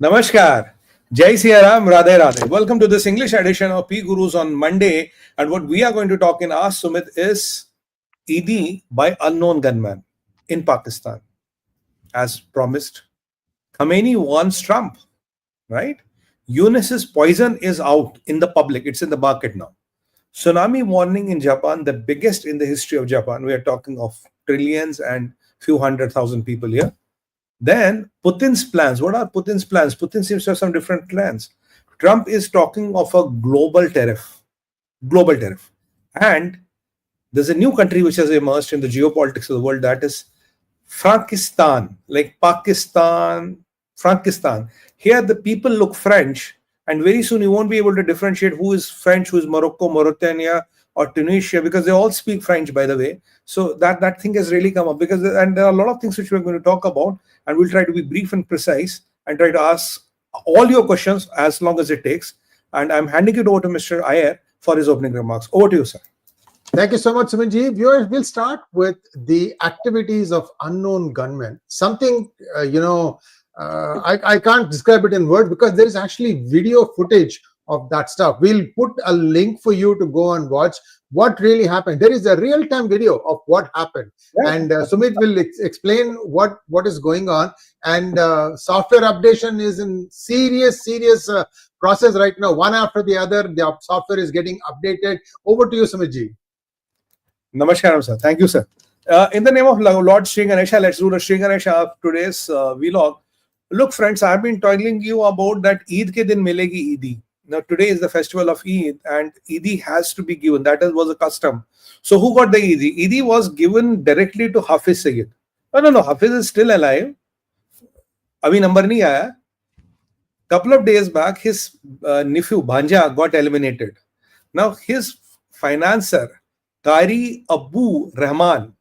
Namaskar. Jai Siya Ram, Radhe Radhe. Welcome to this English edition of P Gurus on Monday. And what we are going to talk in Ask Sumit is EIDI by unknown gunman in Pakistan. As promised, Khamenei wants Trump, right? Yunus's poison is out in the public. It's in the market now. Tsunami warning in Japan, the biggest in the history of Japan. We are talking of trillions and few 100,000 people here. Then Putin's plans. What are Putin's plans? Putin seems to have some different plans. Trump is talking of a global tariff. Global tariff. And there's a new country which has emerged in the geopolitics of the world, that is FRANCISTAN, like Pakistan, FRANCISTAN. Here the people look French, and very soon you won't be able to differentiate who is French, who is Morocco, Mauritania, or Tunisia, because they all speak French, by the way. So that thing has really come up, because and there are a lot of things which we're going to talk about, and we'll try to be brief and precise and try to ask all your questions as long as it takes. And I'm handing it over to Mr. Iyer for his opening remarks. Over to you, sir. Thank you so much, Sumanji. Viewers, we'll start with the activities of unknown gunmen. Something, I can't describe it in words because there is actually video footage of that stuff. We'll put a link for you to go and watch what really happened. There is a real-time video of what happened. Yeah. And Sumit will explain what is going on. And software updation is in serious process right now. One after the other, the software is getting updated. Over to you, Sumitji. Namaskaram, sir. Thank you, sir. In the name of Lord Sree Ganesha, let's do the Sree Ganesha of today's vlog. Look, friends, I've been telling you about that Eid ke din milegi EIDI. Now, today is the festival of Eid, and EIDI has to be given. That was a custom. So, who got the EIDI? EIDI was given directly to 𝗪𝗡𝗙. No, 𝗪𝗡𝗙 is still alive. Abhi number nahi aaya. Couple of days back, his nephew, Bhanja, got eliminated. Now, his financer, 𝗏𝗏𝗏𝗏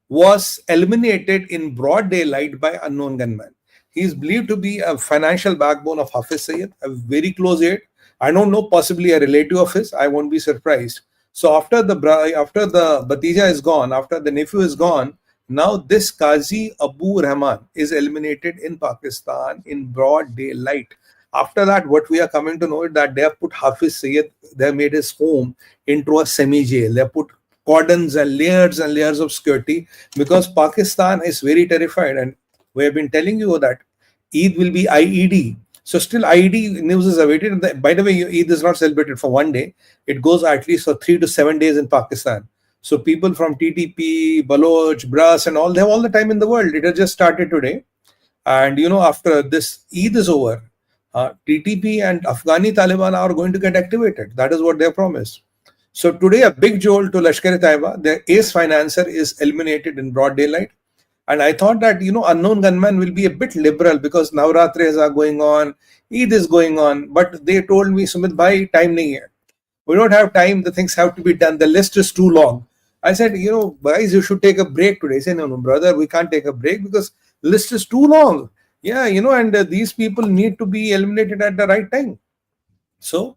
was eliminated in broad daylight by unknown gunman. He is believed to be a financial backbone of 𝗪𝗡𝗙, a very close aide. I don't know, possibly a relative of his. I won't be surprised. So after the Bhatija is gone, after the nephew is gone, now this 𝗏𝗏𝗏𝗏 is eliminated in Pakistan in broad daylight. After that, what we are coming to know is that they have put 𝗪𝗡𝗙, they have made his home into a semi-jail. They have put cordons and layers of security, because Pakistan is very terrified. And we have been telling you that Eid will be EIDI. So still EIDI news is awaited. By the way, Eid is not celebrated for one day. It goes at least for 3 to 7 days in Pakistan. So people from TTP, Baloch, Bras and all, they have all the time in the world. It has just started today. And after this Eid is over, TTP and Afghani Taliban are going to get activated. That is what they have promised. So today a big jolt to 𝗥𝗘𝗍𝗏. Their ace financer is eliminated in broad daylight. And I thought that, unknown gunman will be a bit liberal because Navratris are going on, Eid is going on. But they told me, Sumit bhai, time nahi hai. We don't have time. The things have to be done. The list is too long. I said, guys, you should take a break today. He said, no, brother, we can't take a break because the list is too long. Yeah, and these people need to be eliminated at the right time. So,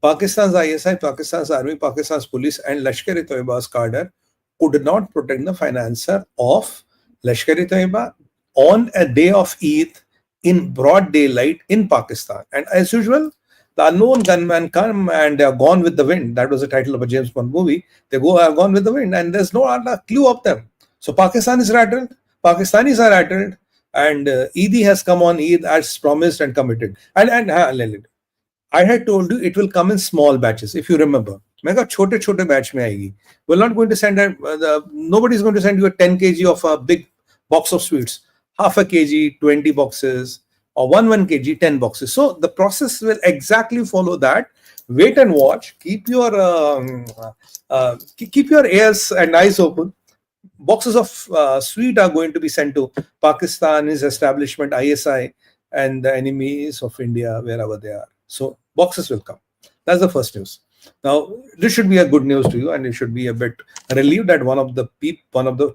Pakistan's ISI, Pakistan's army, Pakistan's police and 𝗥𝗘𝗍𝗏𝗏's cadre could not protect the financer of 𝗥𝗘𝗍𝗏 on a day of Eid in broad daylight in Pakistan. And as usual, the unknown gunmen come and they are gone with the wind. That was the title of a James Bond movie. They are gone with the wind and there's no other clue of them. So Pakistan is rattled, Pakistanis are rattled, and EIDI has come on Eid as promised and committed. And I had told you it will come in small batches, if you remember. Chote batch mein aayegi. We're not going to send nobody's going to send you a 10 kg of a big box of sweets. Half a kg, 20 boxes, or 1 kg, 10 boxes. So the process will exactly follow that. Wait and watch. Keep your ears and eyes open. Boxes of sweet are going to be sent to Pakistan's establishment, ISI, and the enemies of India, wherever they are. So boxes will come. That's the first news. Now, this should be a good news to you, and you should be a bit relieved that one of the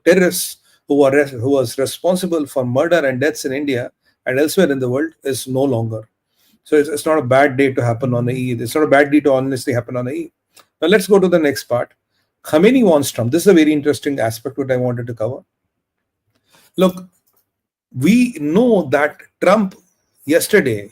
terrorists who was responsible for murder and deaths in India and elsewhere in the world is no longer. So it's not a bad day to happen on the Eid. It's not a bad day to honestly happen on the Eid. Now let's go to the next part. Khamenei wants Trump. This is a very interesting aspect that I wanted to cover. Look, we know that Trump yesterday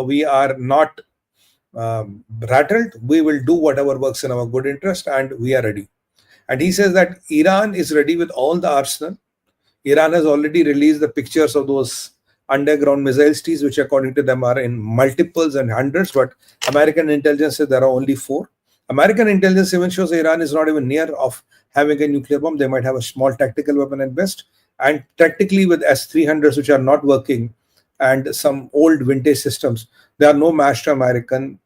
we are not rattled. We will do whatever works in our good interest, and we are ready. And he says that Iran is ready with all the arsenal. Iran has already released the pictures of those underground missile teams, which according to them are in multiples and hundreds, but American intelligence says there are only 4. American intelligence even shows Iran is not even near of having a nuclear bomb. They might have a small tactical weapon at best. And tactically with S-300s, which are not working, and some old vintage systems, there are no match to American,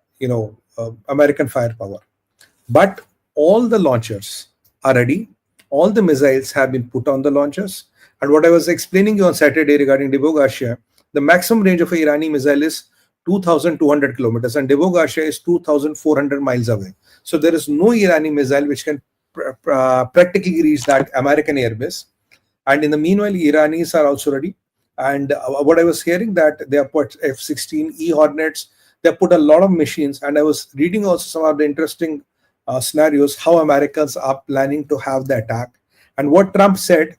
American firepower. But all the launchers are ready. All the missiles have been put on the launchers. And what I was explaining you on Saturday regarding 𝗣𝗏𝗏𝗫, the maximum range of an Irani missile is 2,200 kilometers, and 𝗣𝗏𝗏𝗫 is 2,400 miles away. So there is no Irani missile which can practically reach that American airbase. And in the meanwhile, Iranis are also ready. And what I was hearing that they have put F-16E Hornets, they have put a lot of machines. And I was reading also some of the interesting scenarios, how Americans are planning to have the attack. And what Trump said,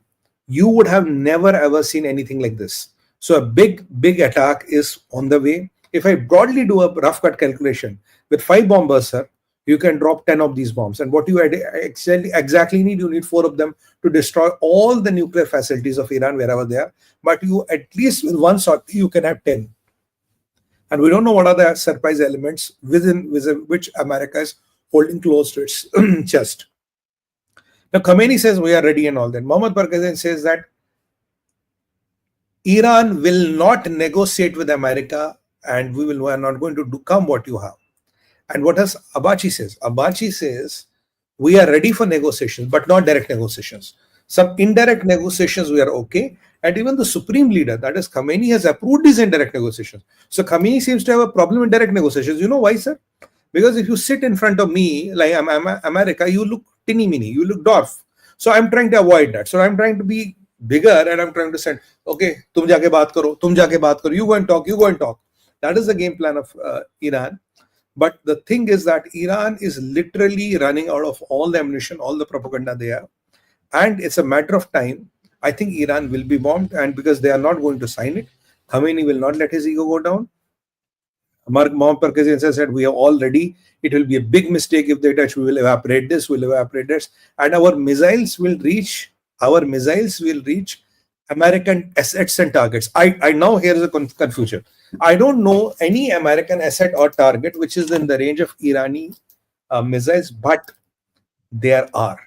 you would have never ever seen anything like this. So a big attack is on the way. If I broadly do a rough cut calculation, with 5 bombers, sir, you can drop 10 of these bombs. And what you exactly need, you need 4 of them to destroy all the nuclear facilities of Iran wherever they are. But you, at least with one shot, you can have 10. And we don't know what are the surprise elements within which America is holding close to its chest. Now, Khamenei says we are ready and all that. Mohammad Barghouti says that Iran will not negotiate with America and we are not going to come what you have. And what does 𝗏𝗍𝗍 says? 𝗏𝗍𝗍 says, we are ready for negotiations, but not direct negotiations. Some indirect negotiations we are okay. And even the supreme leader, that is Khamenei, has approved these indirect negotiations. So Khamenei seems to have a problem in direct negotiations. You know why, sir? Because if you sit in front of me, like I'm America, you look tinny-mini, you look dwarf. So I'm trying to avoid that. So I'm trying to be bigger, and I'm trying to send, okay, tum jaake baat karo, you go and talk. That is the game plan of Iran. But the thing is that Iran is literally running out of all the ammunition, all the propaganda they have. And it's a matter of time. I think Iran will be bombed, and because they are not going to sign it, Khamenei will not let his ego go down. Mohammad Perkezi said, we are all ready. It will be a big mistake if they touch. We will evaporate this, and our missiles will reach American assets and targets. I now, here is a confusion. I don't know any American asset or target which is in the range of Irani missiles, but there are.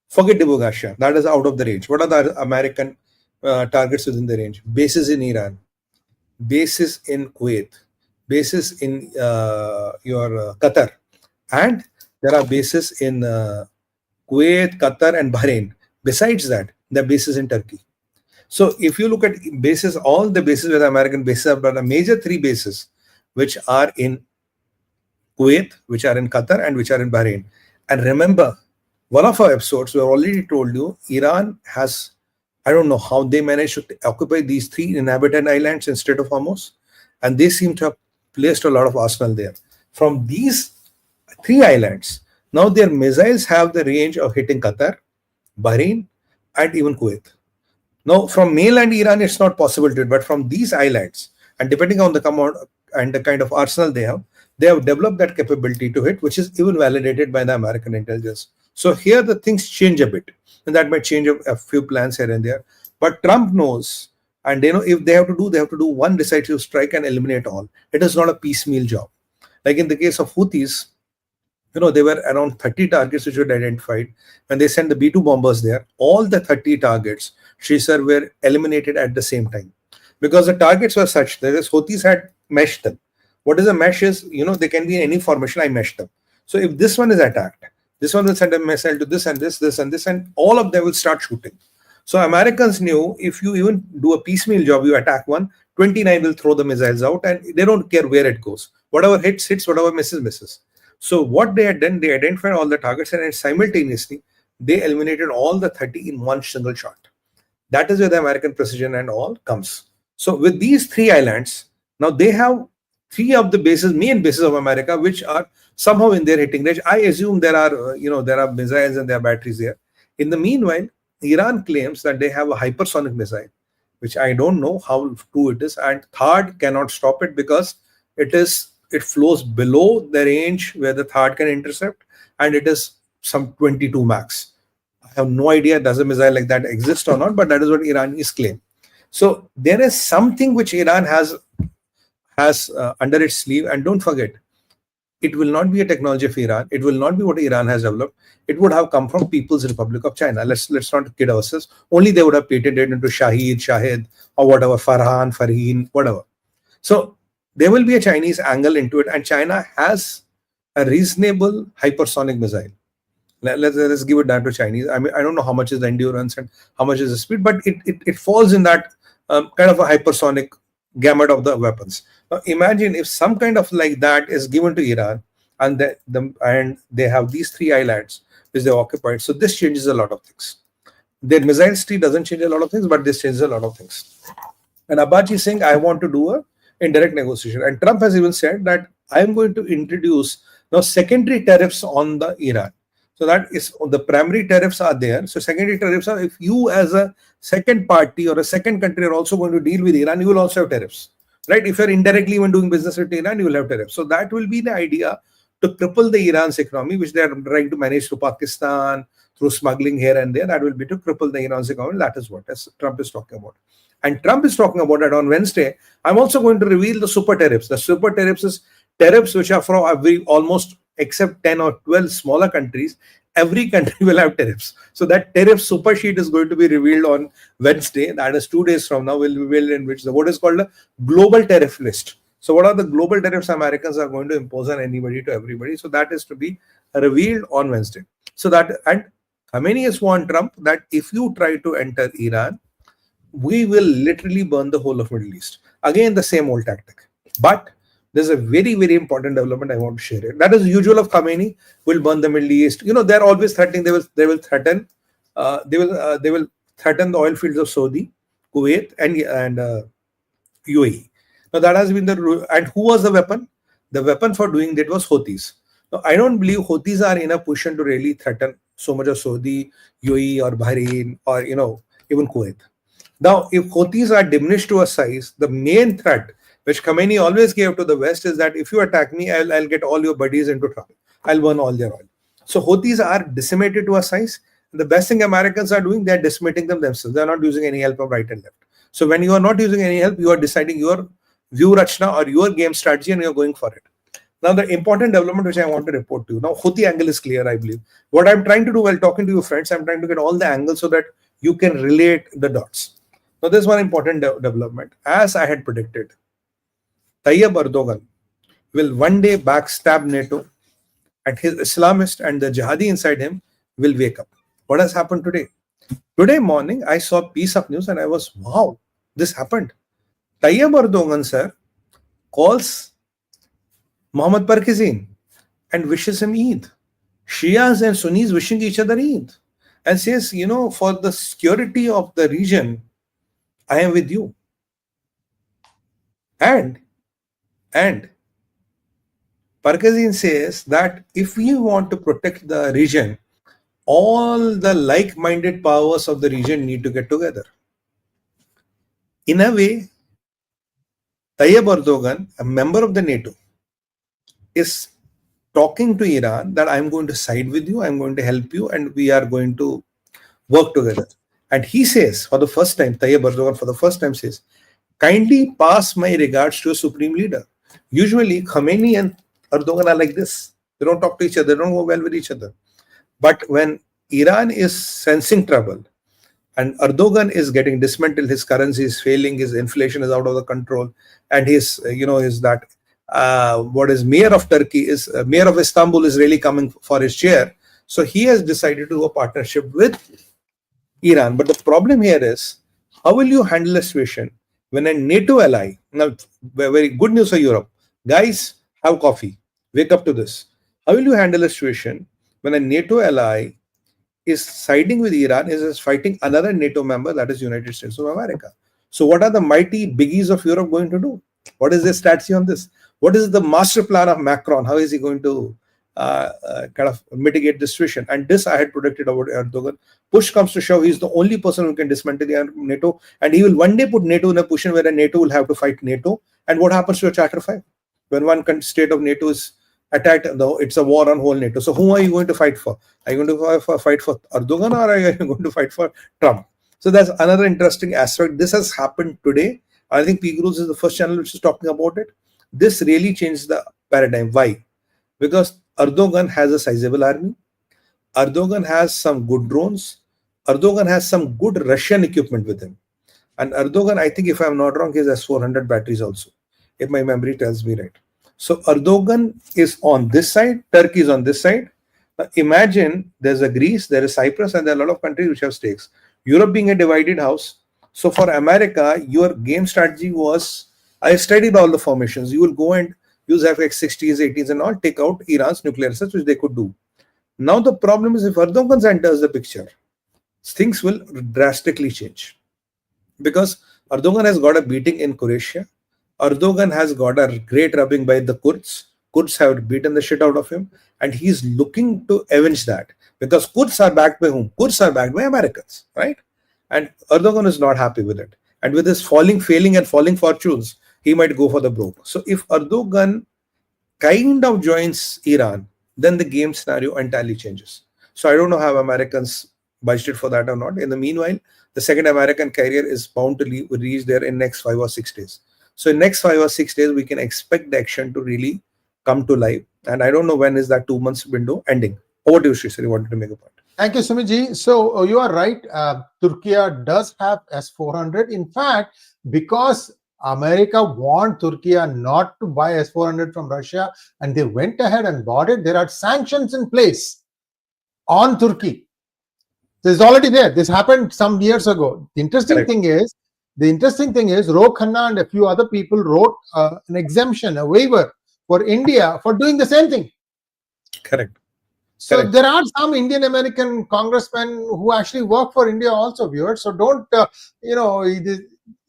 Forget Divulgasha, that is out of the range. What are the American targets within the range? Bases in Iran, bases in Kuwait, bases in Qatar, and there are bases in Kuwait, Qatar, and Bahrain. Besides that, there are bases in Turkey. So if you look at bases, all the bases where the American bases are, but the major three bases which are in Kuwait, which are in Qatar, and which are in Bahrain. And remember, one of our episodes, we have already told you, Iran has, I don't know how they managed to occupy these 3 inhabited islands instead of Hormuz, and they seem to have placed a lot of arsenal there. From these 3 islands, now their missiles have the range of hitting Qatar, Bahrain, and even Kuwait. Now, from mainland Iran, it's not possible to do it, but from these islands, and depending on the command and the kind of arsenal they have developed that capability to hit, which is even validated by the American intelligence. So here the things change a bit, and that might change a few plans here and there. But Trump knows, and they know if they have to do one decisive strike and eliminate all. It is not a piecemeal job. Like in the case of Houthis, there were around 30 targets which were identified. When they sent the B-2 bombers there, all the 30 targets, sir, were eliminated at the same time. Because the targets were such that the Houthis had meshed them. What is a mesh is, they can be in any formation, I mesh them. So if this one is attacked, this one will send a missile to this and this and this, and all of them will start shooting. So Americans knew if you even do a piecemeal job, you attack one, 29 will throw the missiles out, and they don't care where it goes. Whatever hits, whatever misses. So what they had done, they identified all the targets, and simultaneously, they eliminated all the 30 in one single shot. That is where the American precision and all comes. So with these 3 islands, now they have 3 of the main bases of America, which are somehow in their hitting range. I assume there are, there are missiles and there are batteries there. In the meanwhile, Iran claims that they have a hypersonic missile, which I don't know how true it is, and THAAD cannot stop it because it flows below the range where the THAAD can intercept, and it is some 22 max. I have no idea does a missile like that exist or not, but that is what Iranis claim. So there is something which Iran has under its sleeve, and don't forget, it will not be a technology of Iran. It will not be what Iran has developed. It would have come from People's Republic of China. Let's not kid ourselves. Only they would have patented into 𝗏𝗍𝗏𝗏, or whatever, Farhan, whatever. So there will be a Chinese angle into it, and China has a reasonable hypersonic missile. Let's give it that to Chinese. I mean, I don't know how much is the endurance and how much is the speed, but it falls in that kind of a hypersonic gamut of the weapons. Now imagine if some kind of like that is given to Iran, and they have these 3 islands which they occupied. So this changes a lot of things. Their missile street doesn't change a lot of things, but this changes a lot of things. And 𝗏𝗍𝗍 is saying, I want to do a indirect negotiation. And Trump has even said that I am going to introduce now secondary tariffs on the Iran. So that is, the primary tariffs are there. So secondary tariffs are, if you as a second party or a second country are also going to deal with Iran, you will also have tariffs, right? If you're indirectly even doing business with Iran, you will have tariffs. So that will be the idea to cripple the Iran's economy, which they are trying to manage through Pakistan, through smuggling here and there. That will be to cripple the Iran's economy. That is what Trump is talking about. And Trump is talking about that on Wednesday. I'm also going to reveal the super tariffs. The super tariffs is tariffs which are from almost except 10 or 12 smaller countries. Every country will have tariffs. So that tariff super sheet is going to be revealed on Wednesday. That is 2 days from now. Will reveal in which what is called a global tariff list. So what are the global tariffs Americans are going to impose on anybody to everybody? So that is to be revealed on Wednesday. So that, and Khamenei has warned Trump that if you try to enter Iran, we will literally burn the whole of Middle East. Again, the same old tactic. But there's a very, very important development I want to share it. That is usual of Khamenei, will burn the Middle East. You know, they're always threatening. They will threaten. They will threaten the oil fields of Saudi, Kuwait, and UAE. Now that has been the, and who was the weapon? The weapon for doing that was Houthis. Now I don't believe Houthis are in a position to really threaten so much of Saudi, UAE, or Bahrain, or even Kuwait. Now, if Houthis are diminished to a size, the main threat which Khamenei always gave to the West is that if you attack me, I'll get all your buddies into trouble. I'll burn all their oil. So Houthis are decimated to a size. The best thing Americans are doing, they're decimating them themselves. They're not using any help from right and left. So when you are not using any help, you are deciding your 𝗑𝙧𝗏 or your game strategy and you're going for it. Now, the important development which I want to report to you. Now, Houthi angle is clear, I believe. What I'm trying to do while talking to you friends, I'm trying to get all the angles so that you can relate the dots. Now, there's one important development. As I had predicted, Tayyip Erdogan will one day backstab NATO, and his Islamist and the jihadi inside him will wake up. What has happened today? Today morning, I saw a piece of news and I was, wow, this happened. Tayyip Erdogan, sir, calls Mohammed Perkizin and wishes him Eid. Shias and Sunnis wishing each other Eid. And says, for the security of the region, I am with you. And Perkizin says that if we want to protect the region, all the like-minded powers of the region need to get together. In a way, Tayyip Erdogan, a member of the NATO, is talking to Iran that I'm going to side with you, I'm going to help you, and we are going to work together. And he says, for the first time, Tayyip Erdogan for the first time says, kindly pass my regards to a supreme leader. Usually, Khamenei and Erdogan are like this. They don't talk to each other, they don't go well with each other. But when Iran is sensing trouble, and Erdogan is getting dismantled, his currency is failing, his inflation is out of the control, and his, what is mayor of Turkey is mayor of Istanbul is really coming for his chair. So he has decided to do a partnership with Iran. But the problem here is, how will you handle a situation when a NATO ally, now very good news for Europe, guys, have coffee, wake up to this. How will you handle a situation when a NATO ally is siding with Iran, is fighting another NATO member, that is United States of America? So what are the mighty biggies of Europe going to do? What is their strategy on this? What is the master plan of Macron? How is he going to kind of mitigate this situation? And this I had predicted about Erdogan. Push comes to shove, he's the only person who can dismantle NATO, and he will one day put NATO in a position where NATO will have to fight NATO. And what happens to a Charter 5? When one state of NATO is attacked, though, it's a war on whole NATO. So who are you going to fight for? Are you going to fight for Erdogan, or are you going to fight for Trump? So that's another interesting aspect. This has happened today. I think P-Grooves is the first channel which is talking about it. This really changed the paradigm. Why? Because Erdogan has a sizable army. Erdogan has some good drones. Erdogan has some good Russian equipment with him. And Erdogan, I think if I'm not wrong, he has S-400 batteries also, if my memory tells me right. So Erdogan is on this side, Turkey is on this side. Now imagine there's a Greece, there is Cyprus, and there are a lot of countries which have stakes. Europe being a divided house. So for America, your game strategy was, I studied all the formations. You will go and use FX-60s, 80s and all, take out Iran's nuclear research, which they could do. Now the problem is, if Erdogan enters the picture, things will drastically change. Because Erdogan has got a beating in Croatia. Erdogan has got a great rubbing by the Kurds. Kurds have beaten the shit out of him, and he's looking to avenge that. Because Kurds are backed by whom? Kurds are backed by Americans, right? And Erdogan is not happy with it. And with his failing and falling fortunes, he might go for the broke. So if Erdogan kind of joins Iran, then the game scenario entirely changes. So I don't know how Americans budgeted for that or not. In the meanwhile, the second American carrier is bound to reach there in next 5 or 6 days. So in next 5 or 6 days, we can expect the action to really come to life. And I don't know when is that 2 months window ending. Over to you, Sree. You wanted to make a point. Thank you, 𝗠𝗎𝗍. So you are right. Turkey does have S-400. In fact, because America warned Turkey not to buy S-400 from Russia, and they went ahead and bought it. There are sanctions in place on Turkey. This is already there. This happened some years ago. The interesting thing is, Ro Khanna and a few other people wrote an exemption, a waiver for India for doing the same thing. Correct. So there are some Indian American congressmen who actually work for India also, viewers. So don't,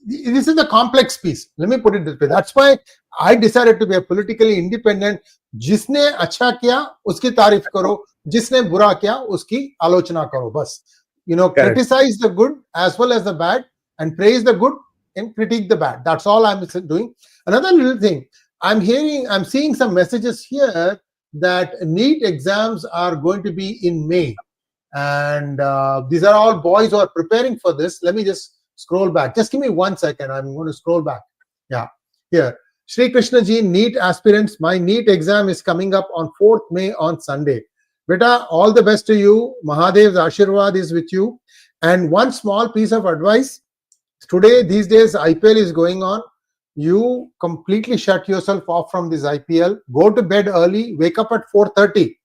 this is a complex piece. Let me put it this way. That's why I decided to be a politically independent. जिसने अच्छा किया उसकी तारीफ करो, जिसने बुरा किया उसकी आलोचना करो, बस. Criticize the good as well as the bad, and praise the good and critique the bad. That's all I'm doing. Another little thing, I'm seeing some messages here that NEET exams are going to be in May, and these are all boys who are preparing for this. Let me just scroll back. Just give me 1 second. I'm going to scroll back. Yeah, here. Sri Krishna ji, NEET aspirants, my NEET exam is coming up on 4th May on Sunday. Beta, all the best to you. Mahadev's Ashirwad is with you. And one small piece of advice. Today, these days, IPL is going on. You completely shut yourself off from this IPL. Go to bed early. Wake up at 4:30.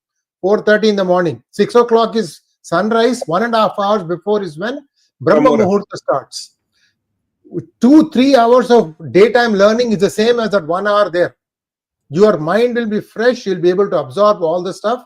4:30 in the morning. 6 o'clock is sunrise. 1.5 hours before is when Brahma Muhurta starts. 2-3 hours of daytime learning is the same as that 1 hour there. Your mind will be fresh. You'll be able to absorb all the stuff.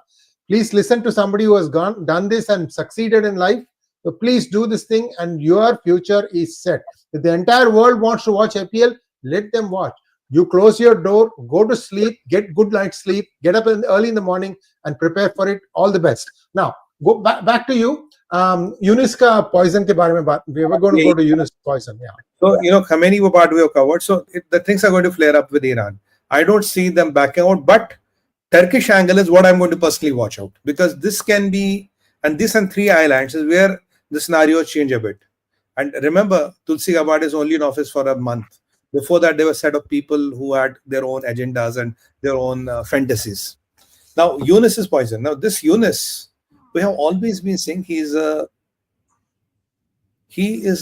Please listen to somebody who has done this and succeeded in life. So please do this thing, and your future is set. If the entire world wants to watch IPL, let them watch. You close your door, go to sleep, get good night's sleep, get up early in the morning and prepare for it. All the best. Now, go back to you. Yunus ka poison ke baare mein we were going to go to Yunus poison. Yeah. So, Khamenei wo part we have covered. So, the things are going to flare up with Iran. I don't see them backing out, but Turkish angle is what I'm going to personally watch out, because this can be, and this and 3 islands is where the scenario change a bit. And remember, 𝗟𝗏𝗏 𝗔𝗏𝗏 is only in office for a month. Before that, there were a set of people who had their own agendas and their own fantasies. Now, Yunus is poison. Now, this Yunus, we have always been saying he is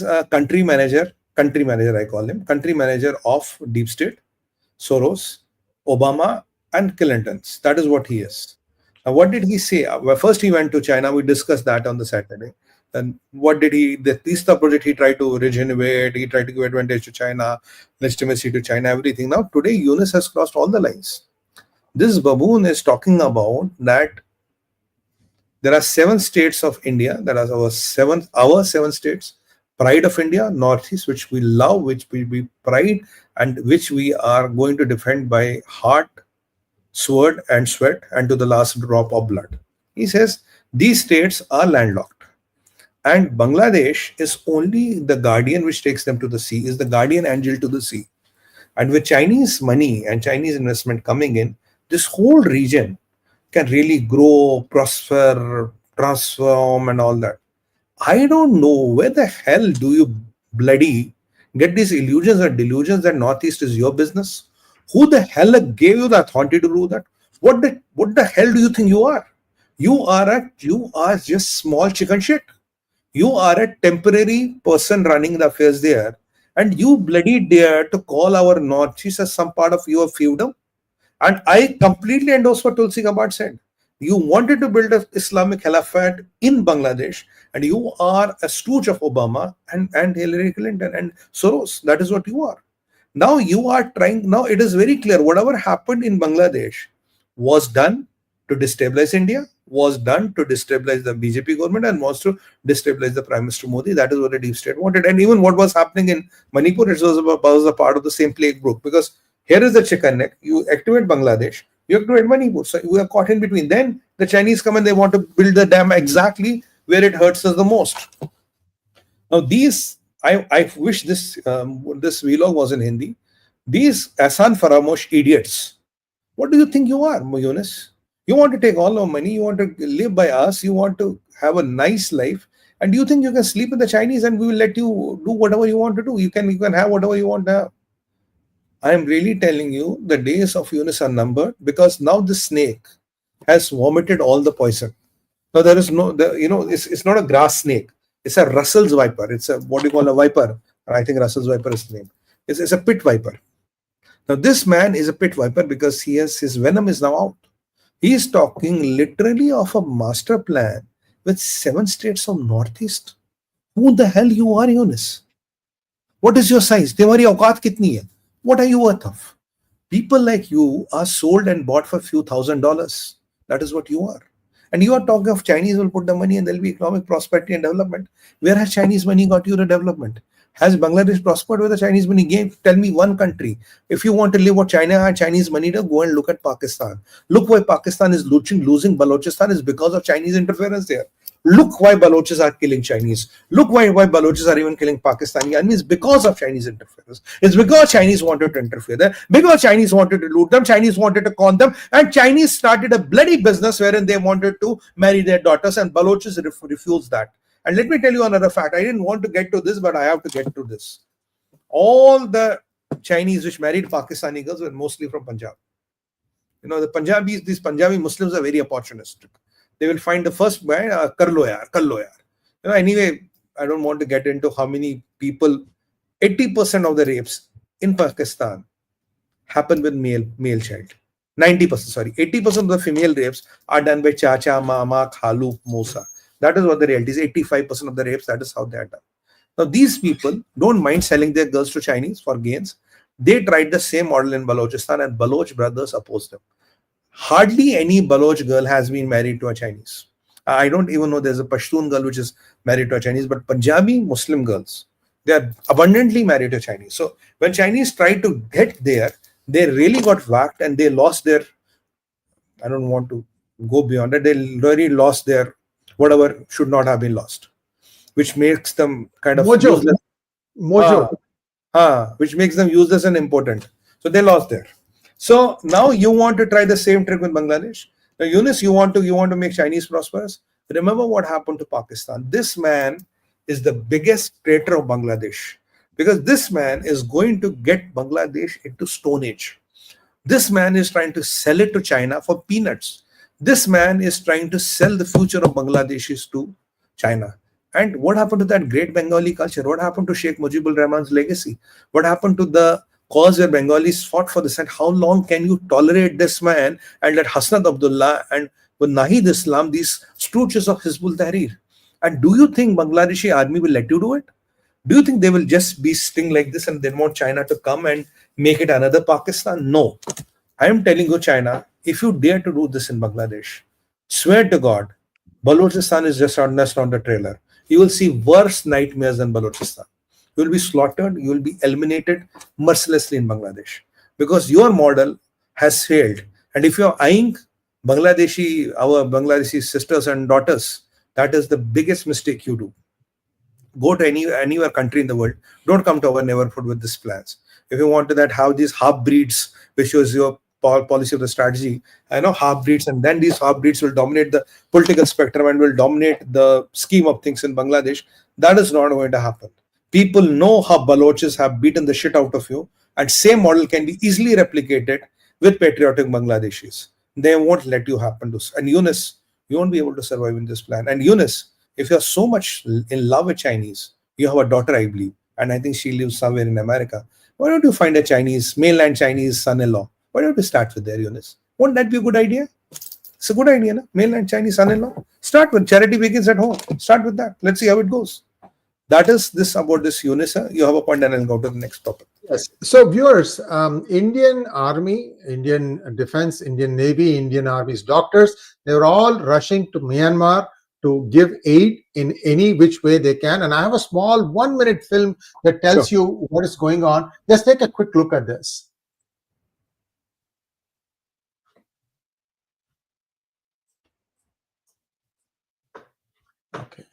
a country manager, I call him, country manager of Deep State, Soros, Obama, and Clintons. That is what he is. Now, what did he say? Well, first he went to China. We discussed that on the Saturday. And what did he, the Teesta project, he tried to regenerate, he tried to give advantage to China, legitimacy to China, everything. Now, today, Yunus has crossed all the lines. This baboon is talking about that there are 7 states of India, that are our seven states, pride of India, Northeast, which we love, which we pride, and which we are going to defend by heart, sword, and sweat, and to the last drop of blood. He says these states are landlocked. And Bangladesh is only the guardian which takes them to the sea, is the guardian angel to the sea. And with Chinese money and Chinese investment coming in, this whole region can really grow, prosper, transform, and all that. I don't know where the hell do you bloody get these illusions or delusions that Northeast is your business? Who the hell gave you the authority to do that? What the hell do you think you are? You are just small chicken shit. You are a temporary person running the affairs there, and you bloody dare to call our Northeast as some part of your feudom. And I completely endorse what 𝗟𝗏𝗏𝗧𝗏 Kutumbakam said. You wanted to build an Islamic caliphate in Bangladesh, and you are a stooge of Obama and Hillary Clinton and Soros. That is what you are. Now you are trying, now it is very clear, whatever happened in Bangladesh was done to destabilize India, was done to destabilize the BJP government, and was to destabilize the Prime Minister Modi. That is what the deep state wanted. And even what was happening in Manipur, it was a part of the same playbook, because here is the chicken neck. You activate Bangladesh, you activate Manipur. So we are caught in between. Then the Chinese come and they want to build the dam exactly where it hurts us the most. Now these, I wish this vlog was in Hindi. These Ahsan Faramosh idiots, what do you think you are, Yunus? You want to take all our money, you want to live by us, you want to have a nice life, and you think you can sleep with the Chinese and we will let you do whatever you want to do. You can have whatever you want to have. I am really telling you, the days of Yunus are numbered, because now the snake has vomited all the poison. Now there is no, it's not a grass snake. It's a Russell's viper. It's a what you call a viper. And I think Russell's viper is the name. It's a pit viper. Now this man is a pit viper because his venom is now out. He is talking literally of a master plan with 7 states of Northeast. Who the hell you are, Yunus? What is your size? Tumhari auqat kitni hai? What are you worth of? People like you are sold and bought for a few $1,000s. That is what you are. And you are talking of Chinese will put the money and there will be economic prosperity and development. Where has Chinese money got you the development? Has Bangladesh prospered with the Chinese money? Tell me one country. If you want to live what China had Chinese money to, go and look at Pakistan. Look why Pakistan is losing Balochistan is because of Chinese interference there. Look why Balochis are killing Chinese. Look why Balochis are even killing Pakistani. I mean, it's because of Chinese interference. It's because Chinese wanted to interfere there. Because Chinese wanted to loot them. Chinese wanted to con them. And Chinese started a bloody business wherein they wanted to marry their daughters. And Balochis refused that. And let me tell you another fact. I didn't want to get to this, but I have to get to this. All the Chinese which married Pakistani girls were mostly from Punjab. You know, the Punjabis, these Punjabi Muslims are very opportunistic. They will find the first guy, 𝗪𝗏𝗧𝗧𝗧𝗧, 𝗪𝗏𝗧𝗧𝗧𝗧. You know, anyway, I don't want to get into how many people, 80% of the rapes in Pakistan happen with male child. 90%, sorry, 80% of the female rapes are done by chacha, mama, khalu, mosa. That is what the reality is. 85% of the rapes, that is how they are done. Now, these people don't mind selling their girls to Chinese for gains. They tried the same model in Balochistan and Baloch brothers opposed them. Hardly any Baloch girl has been married to a Chinese. I don't even know there's a Pashtun girl which is married to a Chinese, but Punjabi Muslim girls, they are abundantly married to Chinese. So when Chinese tried to get there, they really got whacked and they lost their, I don't want to go beyond it, they really lost their whatever should not have been lost, which makes them kind of useless. Which makes them useless and important. So they lost there. So now you want to try the same trick with Bangladesh. Now, Yunus, you want to make Chinese prosperous. Remember what happened to Pakistan. This man is the biggest traitor of Bangladesh because this man is going to get Bangladesh into Stone Age. This man is trying to sell it to China for peanuts. This man is trying to sell the future of Bangladeshis to China. And what happened to that great Bengali culture? What happened to Sheikh Mujibur Rahman's legacy? What happened to the cause where Bengalis fought for this? And how long can you tolerate this man and let Hasnat Abdullah and Nahid Islam, these stooges of Hizbul Tahrir? And do you think Bangladeshi army will let you do it? Do you think they will just be sitting like this and they want China to come and make it another Pakistan? No. I am telling you, China, if you dare to do this in Bangladesh, swear to God, Balochistan is just not the trailer. You will see worse nightmares than Balochistan. You will be slaughtered, you will be eliminated mercilessly in Bangladesh because your model has failed. And if you're eyeing our Bangladeshi sisters and daughters, that is the biggest mistake you do. Go to anywhere country in the world. Don't come to our neighborhood with these plans. If you want to have these half breeds, which was your policy of the strategy, I know half breeds, and then these half breeds will dominate the political spectrum and will dominate the scheme of things in Bangladesh. That is not going to happen. People know how Balochis have beaten the shit out of you, and same model can be easily replicated with patriotic Bangladeshis. They won't let you happen to. And Yunus, you won't be able to survive in this plan. And Yunus, if you're so much in love with Chinese, you have a daughter, I believe, and I think she lives somewhere in America. Why don't you find a mainland Chinese son-in-law? Why don't you start with there, Yunus? Won't that be a good idea? It's a good idea, no? Mainland Chinese son-in-law. Start with charity begins at home. Start with that. Let's see how it goes. That is this about this, Yunus. You have a point and I'll go to the next topic. Yes. So viewers, Indian Army, Indian Defense, Indian Navy, Indian Army's doctors, they were all rushing to Myanmar to give aid in any which way they can. And I have a small 1-minute film that tells you what is going on. Just take a quick look at this. Okay.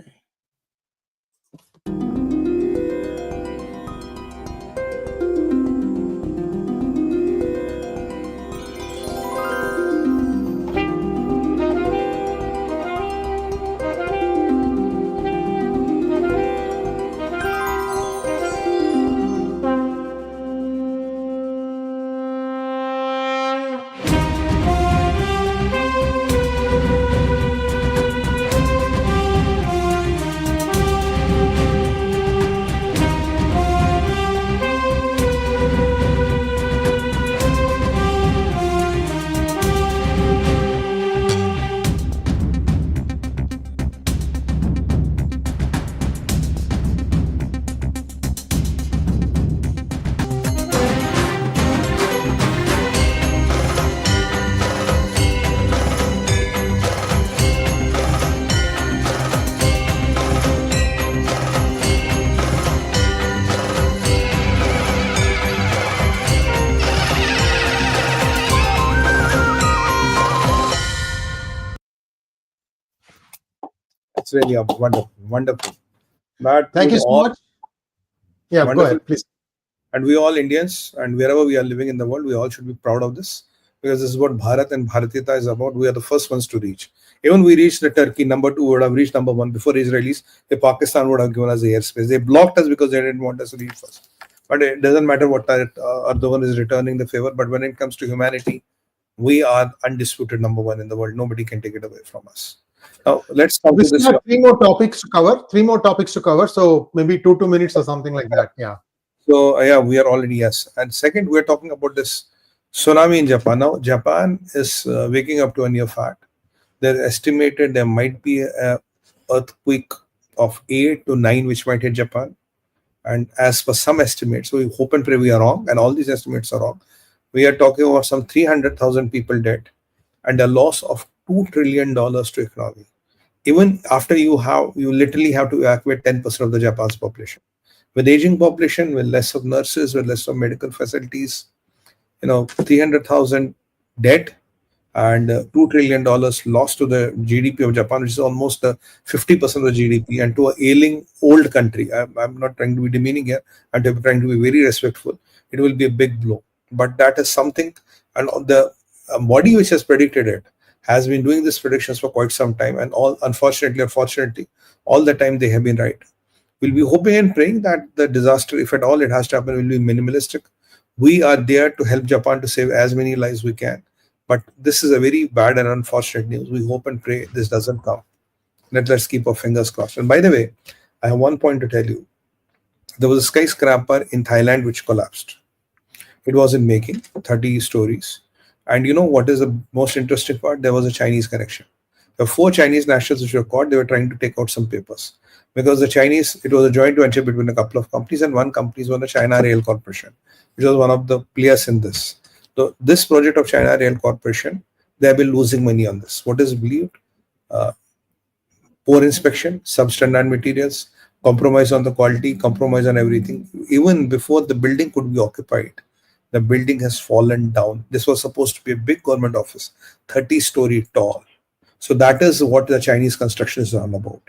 It's really wonderful, wonderful. That Thank you so much. Yeah, wonderful. Go ahead, please. And we all Indians, and wherever we are living in the world, we all should be proud of this, because this is what Bharat and Bharatita is about. We are the first ones to reach. Even we reached the Turkey, number 2 would have reached number 1 before Israelis. The Pakistan would have given us the airspace. They blocked us because they didn't want us to reach first. But it doesn't matter what Erdogan is returning the favor. But when it comes to humanity, we are undisputed number 1 in the world. Nobody can take it away from us. Now, let's come to this. 3 more topics to cover. 3 more topics to cover. So maybe 2 minutes or something like that. Yeah. So yeah, we are already, yes. And second, we're talking about this tsunami in Japan. Now, Japan is waking up to a new fact. They're estimated there might be an earthquake of 8 to 9 which might hit Japan. And as per some estimates, so we hope and pray we are wrong, and all these estimates are wrong. We are talking about some 300,000 people dead and a loss of $2 trillion to economy. Even after you literally have to evacuate 10% of the Japan's population. With aging population, with less of nurses, with less of medical facilities, 300,000 dead and $2 trillion lost to the GDP of Japan, which is almost 50% of the GDP, and to an ailing old country. I'm not trying to be demeaning here. I'm trying to be very respectful. It will be a big blow. But that is something, and the body which has predicted it has been doing these predictions for quite some time, and unfortunately, all the time they have been right. We'll be hoping and praying that the disaster, if at all it has to happen, will be minimalistic. We are there to help Japan to save as many lives we can. But this is a very bad and unfortunate news. We hope and pray this doesn't come. Let's keep our fingers crossed. And by the way, I have one point to tell you. There was a skyscraper in Thailand which collapsed. It was in making, 30 stories. And you know what is the most interesting part? There was a Chinese connection. There were 4 Chinese nationals which were caught. They were trying to take out some papers. Because it was a joint venture between a couple of companies, and one company was the China Rail Corporation, which was one of the players in this. So this project of China Rail Corporation, they have been losing money on this. What is believed? Poor inspection, substandard materials, compromise on the quality, compromise on everything. Even before the building could be occupied, the building has fallen down. This was supposed to be a big government office, 30-story tall. So that is what the Chinese construction is all about.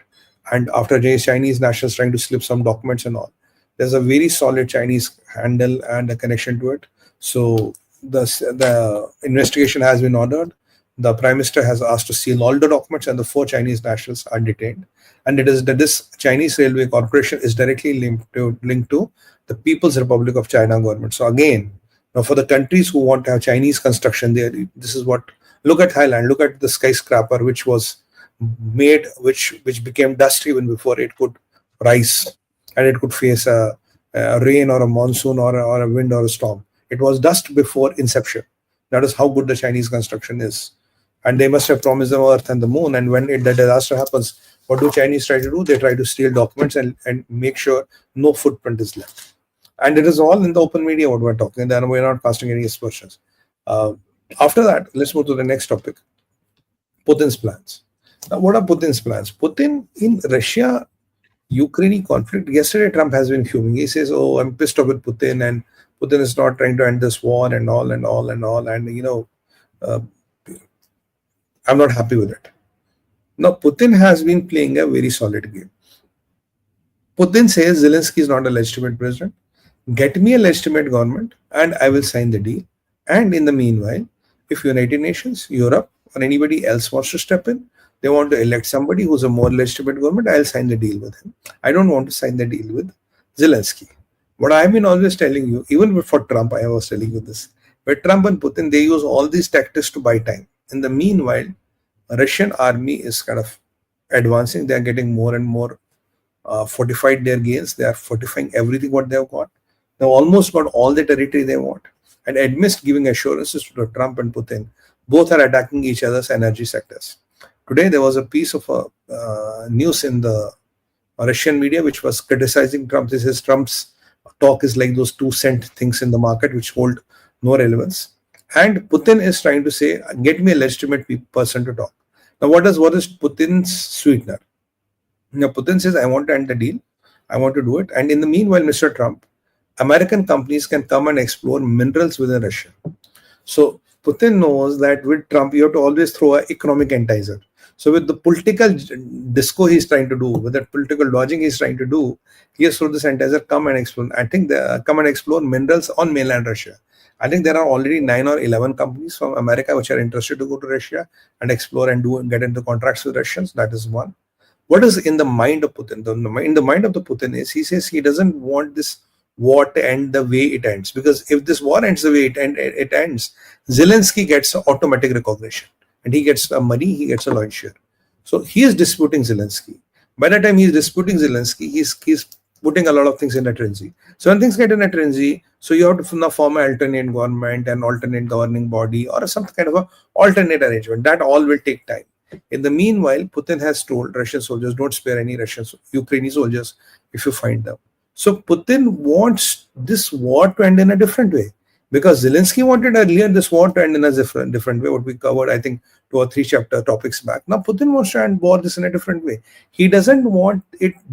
And after Chinese nationals trying to slip some documents and all, there's a very solid Chinese handle and a connection to it. So the investigation has been ordered. The Prime Minister has asked to seal all the documents, and the 4 Chinese nationals are detained. And it is that this Chinese Railway Corporation is directly linked to the People's Republic of China government. So again, now for the countries who want to have Chinese construction there, this is what, look at Thailand, look at the skyscraper which was made, which became dust even before it could rise, and it could face a rain or a monsoon or a wind or a storm. It was dust before inception. That is how good the Chinese construction is. And they must have promised them Earth and the moon. And when the disaster happens, what do Chinese try to do? They try to steal documents and make sure no footprint is left. And it is all in the open media what we're talking. Then we're not casting any aspersions. After that, let's move to the next topic. Putin's plans. Now, what are Putin's plans? Putin in Russia-Ukraine conflict. Yesterday, Trump has been fuming. He says, "Oh, I'm pissed off with Putin, and Putin is not trying to end this war, and all. And I'm not happy with it." Now, Putin has been playing a very solid game. Putin says Zelensky is not a legitimate president. Get me a legitimate government, and I will sign the deal. And in the meanwhile, if United Nations, Europe, or anybody else wants to step in, they want to elect somebody who's a more legitimate government, I'll sign the deal with him. I don't want to sign the deal with Zelensky. What I've been always telling you, even before Trump, I was telling you this. With Trump and Putin, they use all these tactics to buy time. In the meanwhile, Russian army is kind of advancing. They are getting more and more fortified their gains. They are fortifying everything what they have got. They've almost got all the territory they want. And amidst giving assurances to Trump and Putin, both are attacking each other's energy sectors. Today, there was a piece of news in the Russian media which was criticizing Trump. This is Trump's talk is like those 2-cent things in the market which hold no relevance. And Putin is trying to say, get me a legitimate person to talk. Now, what is Putin's sweetener? Now, Putin says, I want to end the deal. I want to do it. And in the meanwhile, Mr. Trump, American companies can come and explore minerals within Russia. So Putin knows that with Trump, you have to always throw an economic entizer. So with the political disco he's trying to do, with that political dodging he's trying to do, he has through this entire come and explore. I think the come and explore minerals on mainland Russia. I think there are already 9 or 11 companies from America which are interested to go to Russia and explore and do and get into contracts with Russians. That is one. What is in the mind of Putin? In the mind of the Putin is, he says he doesn't want this war to end the way it ends, because if this war ends the way it ends, Zelensky gets automatic recognition and he gets money, he gets a loan share. So he is disputing Zelensky. By the time he is disputing Zelensky, he's putting a lot of things in a frenzy. So when things get in a frenzy, so you have to now form an alternate government, an alternate governing body, or some kind of a alternate arrangement. That all will take time. In the meanwhile, Putin has told Russian soldiers, don't spare any Ukrainian soldiers if you find them. So Putin wants this war to end in a different way, because Zelensky wanted earlier this war to end in a different way, what we covered, I think, 2 or 3 chapter topics back. Now Putin wants to end war this in a different way. He doesn't want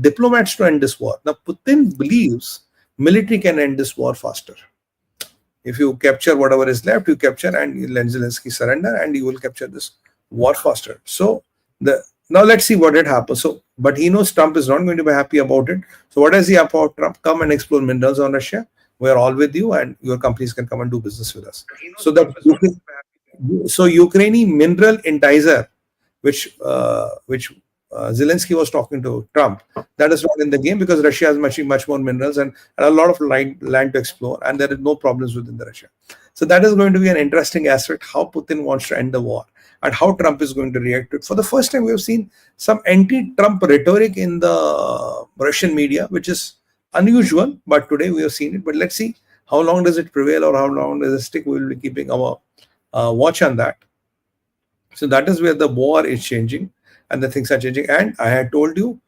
diplomats to end this war. Now Putin believes military can end this war faster. If you capture whatever is left, you capture and you let Zelensky surrender, and you will capture this war faster. So now let's see what it happens. So, but he knows Trump is not going to be happy about it. So what does he about Trump? Come and explore minerals on Russia. We are all with you, and your companies can come and do business with us. So Ukrainian mineral enticer, which Zelensky was talking to Trump, that is not in the game, because Russia has much more minerals and a lot of land to explore, and there is no problems within the Russia. So that is going to be an interesting aspect, how Putin wants to end the war and how Trump is going to react to it. For the first time, we have seen some anti-Trump rhetoric in the Russian media, which is unusual, but today we have seen it. But let's see how long does it prevail, or how long does it stick. We will be keeping our watch on that. So that is where the war is changing and the things are changing. And I had told you,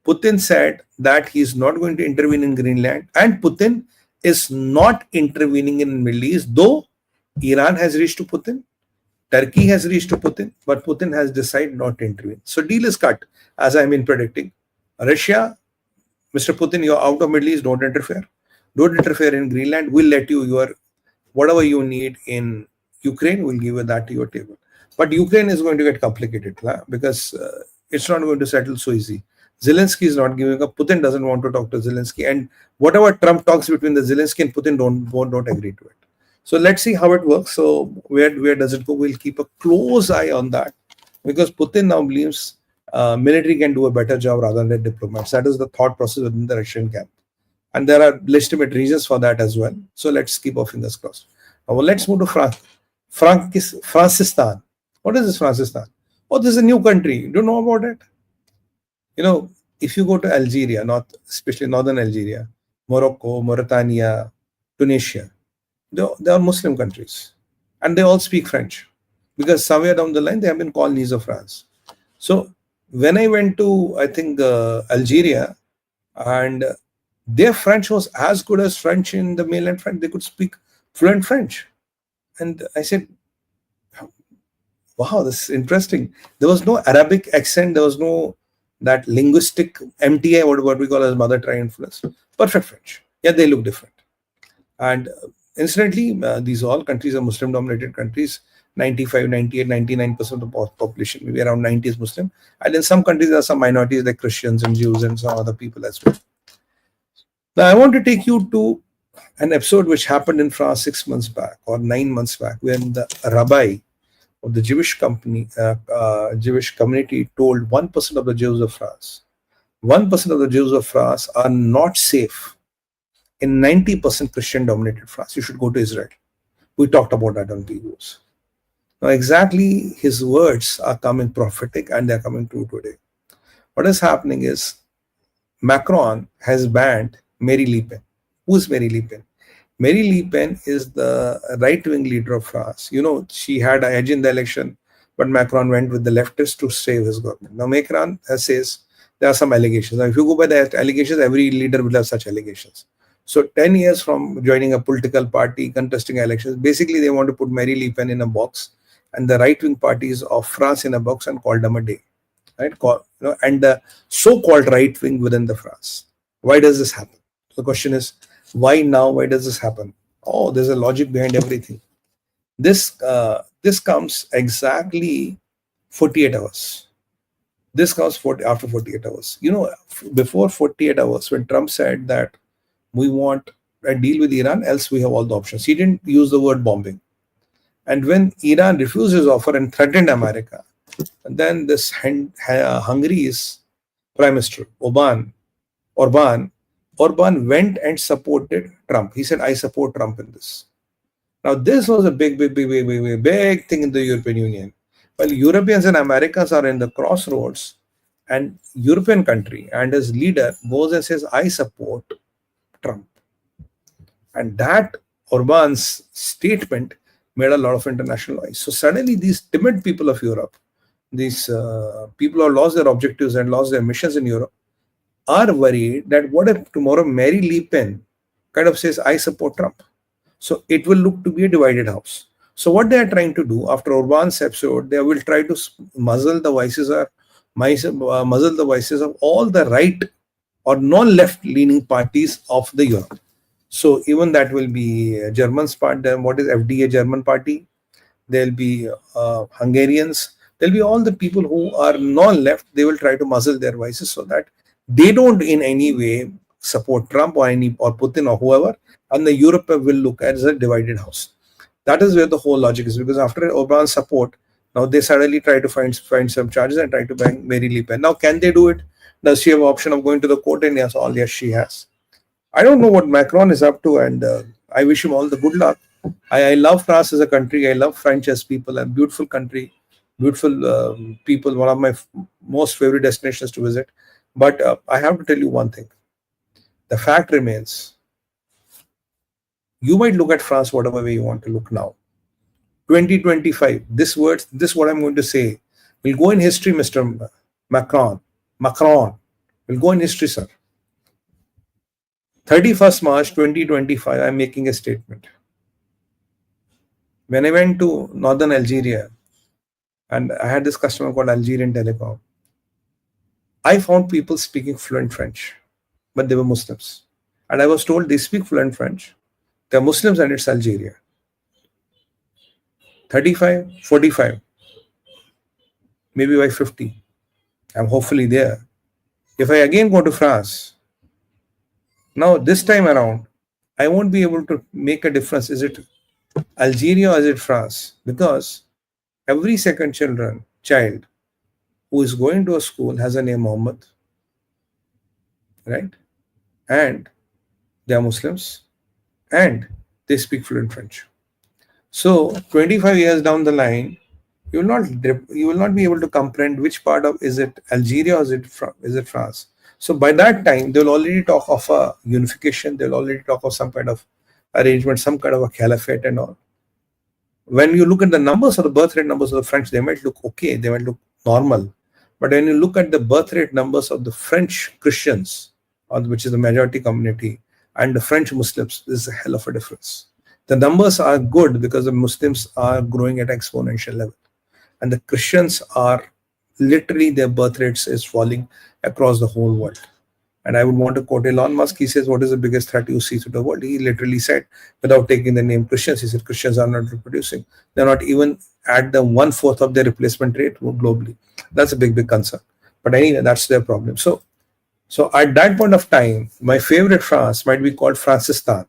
Putin said that he is not going to intervene in Greenland, and Putin is not intervening in the Middle East, though Iran has reached to Putin, Turkey has reached to Putin, but Putin has decided not to intervene. So deal is cut, as I've been predicting. Russia, Mr. Putin, you're out of Middle East, don't interfere. Don't interfere in Greenland. We'll let you whatever you need in Ukraine, we'll give you that to your table. But Ukraine is going to get complicated, because it's not going to settle so easy. Zelensky is not giving up. Putin doesn't want to talk to Zelensky, and whatever Trump talks between the Zelensky and Putin don't agree to it. So let's see how it works. So where does it go? We'll keep a close eye on that, because Putin now believes military can do a better job rather than diplomats. That is the thought process within the Russian camp, and there are legitimate reasons for that as well. So let's keep our fingers crossed. Now let's move to FRANCISTAN. What is this FRANCISTAN? Oh, this is a new country. You don't know about it? You know, if you go to Algeria, especially northern Algeria, Morocco, Mauritania, Tunisia, they are Muslim countries, and they all speak French, because somewhere down the line they have been colonies of France. So when I went to, I think, Algeria, and their French was as good as French in the mainland French. They could speak fluent French. And I said, wow, this is interesting. There was no Arabic accent. There was no that linguistic MTI, what we call as mother tongue influence. Perfect French. Yeah, they look different. And incidentally, these all countries are Muslim-dominated countries. 95, 98, 99% of the population, maybe around 90 is Muslim. And in some countries, there are some minorities like Christians and Jews and some other people as well. Now, I want to take you to an episode which happened in France 6 months back or 9 months back, when the rabbi of the Jewish community told 1% of the Jews of France, 1% of the Jews of France are not safe in 90% Christian-dominated France. You should go to Israel. We talked about that on videos. Now, exactly his words are coming prophetic, and they're coming true today. What is happening is Macron has banned Marie Le Pen. Who is Marie Le Pen? Marie Le Pen is the right-wing leader of France. You know, she had an edge in the election, but Macron went with the leftists to save his government. Now, Macron says there are some allegations. Now, if you go by the allegations, every leader will have such allegations. So 10 years from joining a political party, contesting elections, basically they want to put Marie Le Pen in a box and the right-wing parties of France in a box and call them a day. Right? And the so-called right-wing within the France. Why does this happen? So the question is, why now? Why does this happen? Oh, there's a logic behind everything. This comes exactly 48 hours. This comes after 48 hours. Before 48 hours, when Trump said that we want a deal with Iran, else we have all the options. He didn't use the word bombing. And when Iran refused his offer and threatened America, then this Hungary's Prime Minister, Orban went and supported Trump. He said, I support Trump in this. Now, this was a big thing in the European Union. Well, Europeans and Americans are in the crossroads, and European country and his leader goes and says, I support Trump. And that Orban's statement made a lot of international noise. So suddenly these timid people of Europe, these people who have lost their objectives and lost their missions in Europe, are worried that what if tomorrow Mary Le Pen kind of says, I support Trump? So it will look to be a divided house. So what they are trying to do after Orban's episode, they will try to muzzle the voices of all the right or non-left leaning parties of the Europe. So even that will be German's part. What is FDA German party? There'll be Hungarians. There'll be all the people who are non-left. They will try to muzzle their voices so that they don't in any way support Trump or Putin or whoever, and the Europe will look at as a divided house. That is where the whole logic is, because after Orban's support, now they suddenly try to find some charges and try to bang Mary Le Pen. Now, can they do it? Does she have an option of going to the court? And yes, she has. I don't know what Macron is up to, and I wish him all the good luck. I love France as a country. I love French as people. A beautiful country, beautiful people. One of my most favorite destinations to visit. But I have to tell you one thing. The fact remains, you might look at France whatever way you want to look now. 2025, this what I'm going to say, will go in history, Mr. Macron will go in history, sir. 31st March 2025, I'm making a statement. When I went to northern Algeria, and I had this customer called Algerian Telecom, I found people speaking fluent French, but they were Muslims. And I was told they speak fluent French. They're Muslims and it's Algeria. 35, 45, maybe by 50. I'm hopefully there. If I again go to France, now this time around, I won't be able to make a difference. Is it Algeria or is it France? Because every second child who is going to a school has a name Muhammad, right? And they are Muslims and they speak fluent French. So 25 years down the line, you will not be able to comprehend which part of, is it Algeria or is it France. So by that time, they'll already talk of a unification. They'll already talk of some kind of arrangement, some kind of a caliphate and all. When you look at the numbers of the birth rate numbers of the French, they might look okay, they might look normal. But when you look at the birth rate numbers of the French Christians, which is the majority community, and the French Muslims, there's a hell of a difference. The numbers are good because the Muslims are growing at an exponential level. And the Christians are literally, their birth rates is falling across the whole world. And I would want to quote Elon Musk. He says, what is the biggest threat you see to the world? He literally said, without taking the name Christians, he said, Christians are not reproducing. They're not even at the 1/4 of their replacement rate globally. That's a big concern. But anyway, that's their problem. So at that point of time, my favorite France might be called FRANCISTAN.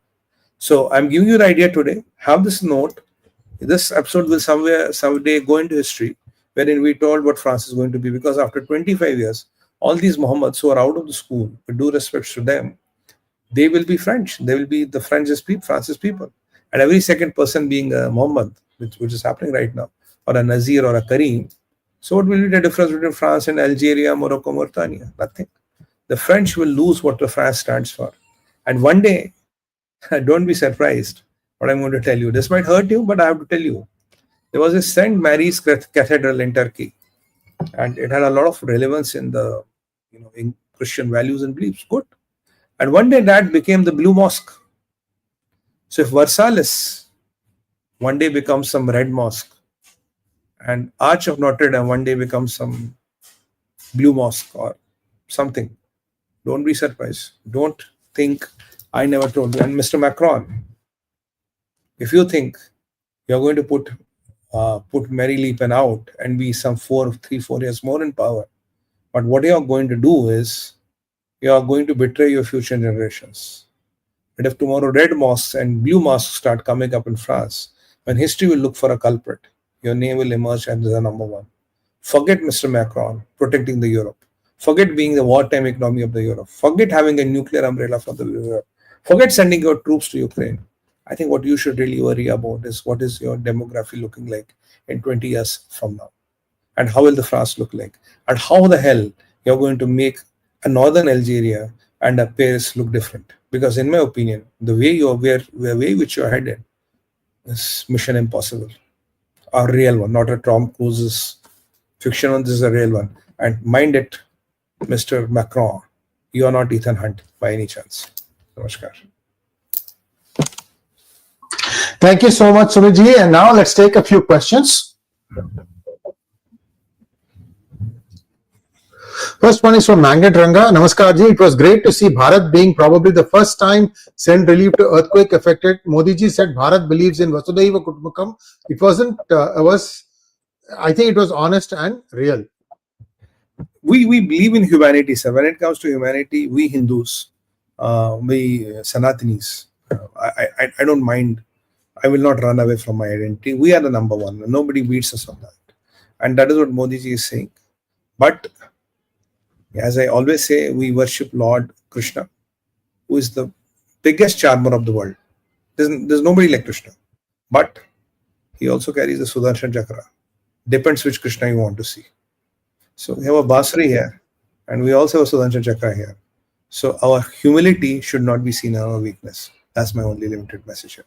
So I'm giving you the idea today. Have this note. This episode will someday go into history, wherein we told what France is going to be, because after 25 years, all these Muhammads who are out of the school, with due respect to them, they will be French. They will be the France's people. And every second person being a Muhammad, which is happening right now, or a Nazir or a Kareem. So what will be the difference between France and Algeria, Morocco, Mauritania? Nothing. The French will lose what the France stands for. And one day, don't be surprised what I'm going to tell you. This might hurt you, but I have to tell you. There was a St. Mary's Cathedral in Turkey, and it had a lot of relevance in the, in Christian values and beliefs. Good. And one day that became the Blue Mosque. So if Versailles one day becomes some red mosque, and Arch of Notre Dame one day becomes some blue mosque or something, don't be surprised. Don't think I never told you. And Mr. Macron, if you think you're going to put put Mary Le Pen out and be some 4 years more in power. But what you are going to do is you are going to betray your future generations. And if tomorrow red mosques and blue mosques start coming up in France, when history will look for a culprit, your name will emerge as the number one. Forget Mr. Macron protecting the Europe. Forget being the wartime economy of the Europe. Forget having a nuclear umbrella for the Europe. Forget sending your troops to Ukraine. I think what you should really worry about is what is your demography looking like in 20 years from now? And how will the France look like? And how the hell you're going to make a northern Algeria and a Paris look different? Because in my opinion, the way which you're headed is mission impossible. A real one, not a Tom Cruise's fiction one. This is a real one. And mind it, Mr. Macron, you are not Ethan Hunt by any chance. Namaskar. Thank you so much, Sumit-ji. And now let's take a few questions. First one is from Magnet Ranga. Namaskar ji. It was great to see Bharat being probably the first time send relief to earthquake affected. Modi ji said Bharat believes in Vasudiva Kutumbakam. It wasn't, I think it was honest and real. We believe in humanity, sir. When it comes to humanity, we Hindus, we Sanatanis, I don't mind. I will not run away from my identity. We are the number one. Nobody beats us on that. And that is what Modi ji is saying. But as I always say, we worship Lord Krishna, who is the biggest charmer of the world. There's nobody like Krishna. But he also carries the Sudarshan Chakra. Depends which Krishna you want to see. So we have a Basri here, and we also have a Sudarshan Chakra here. So our humility should not be seen as our weakness. That's my only limited message here.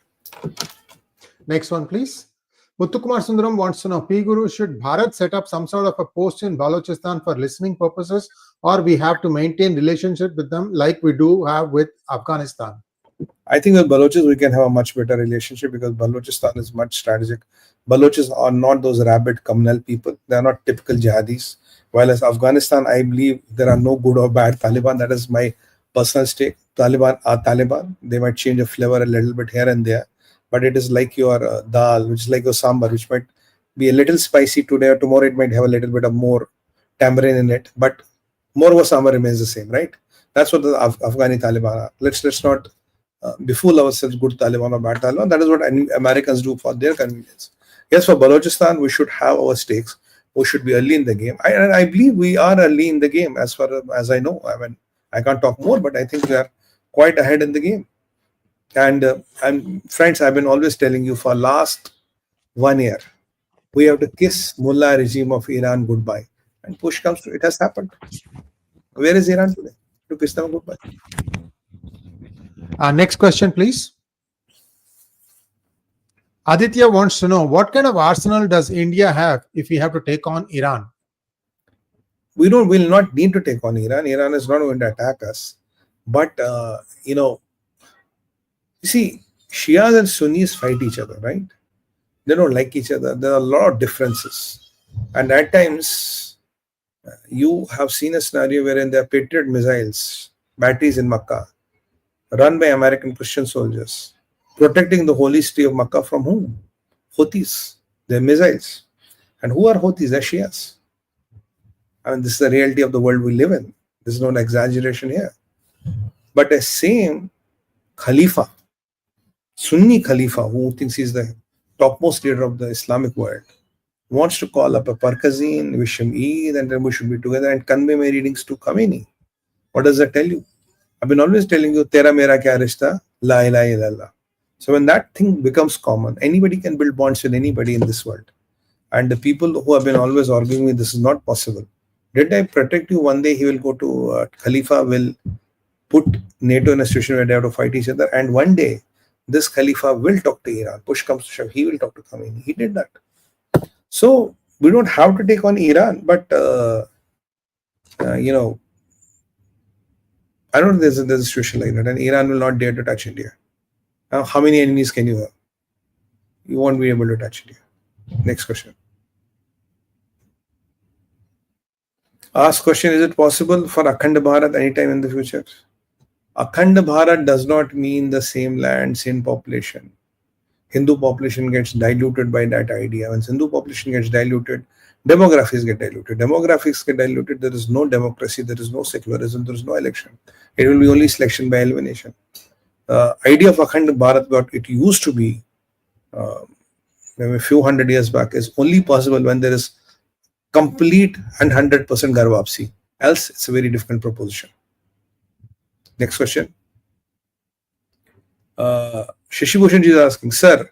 Next one, please. Muthukumar Sundaram wants to know, P. Guru, should Bharat set up some sort of a post in Balochistan for listening purposes, or we have to maintain relationship with them like we do have with Afghanistan? I think with Balochis, we can have a much better relationship because Balochistan is much strategic. Balochis are not those rabid communal people. They are not typical jihadis. While as Afghanistan, I believe there are no good or bad Taliban. That is my personal stake. Taliban are Taliban. They might change a flavor a little bit here and there. But it is like your dal, which is like your sambar, which might be a little spicy today or tomorrow. It might have a little bit of more tamarind in it. But more of a sambar remains the same, right? That's what the Afghani Taliban are. Let's not befool ourselves, good Taliban or bad Taliban. That is what Americans do for their convenience. Yes, for Balochistan, we should have our stakes. We should be early in the game. I believe we are early in the game as far as I know. I mean, I can't talk more, but I think we are quite ahead in the game. And friends, I've been always telling you for last 1 year, we have to kiss Mullah regime of Iran goodbye. And push comes to it has happened. Where is Iran today? To kiss them goodbye. Next question, please. Aditya wants to know, what kind of arsenal does India have if we have to take on Iran? We will not need to take on Iran. Iran is not going to attack us. But, you see, Shias and Sunnis fight each other, right? They don't like each other. There are a lot of differences. And at times, you have seen a scenario wherein there are Patriot missiles, batteries in Makkah, run by American Christian soldiers, protecting the holy city of Makkah from whom? Houthis. They're missiles. And who are Houthis? They're Shias. I mean, this is the reality of the world we live in. There's no exaggeration here. But a same Khalifa, Sunni Khalifa, who thinks he's the topmost leader of the Islamic world, wants to call up a Parkazine, wish him Eid, and then we should be together and convey my readings to Khamenei. What does that tell you? I've been always telling you, 𝗤𝗏𝗏 𝗤𝗏𝗏𝗏 𝗟𝗏𝗏𝗏𝗏. So when that thing becomes common, anybody can build bonds with anybody in this world. And the people who have been always arguing with this is not possible. Did I protect you? One day he will go to Khalifa, will put NATO in a situation where they have to fight each other. And one day, this Khalifa will talk to Iran. Push comes to shove, he will talk to Khamenei. He did that. So we don't have to take on Iran, but I don't think there's a situation like that, and Iran will not dare to touch India. Now, how many enemies can you have? You won't be able to touch India. Next question. Ask question, is it possible for Akhand Bharat anytime in the future? Akhand Bharat does not mean the same land, same population. Hindu population gets diluted by that idea. When Hindu population gets diluted, demographics get diluted. Demographics get diluted, there is no democracy, there is no secularism, there is no election. It will be only selection by elimination. Idea of Akhand Bharat, what it used to be maybe a few hundred years back, is only possible when there is complete and 100% 𝗟𝗚𝗡𝗍. Else, it's a very difficult proposition. Next question. 𝗔𝗍𝗍𝗏 Bhushan ji is asking, sir,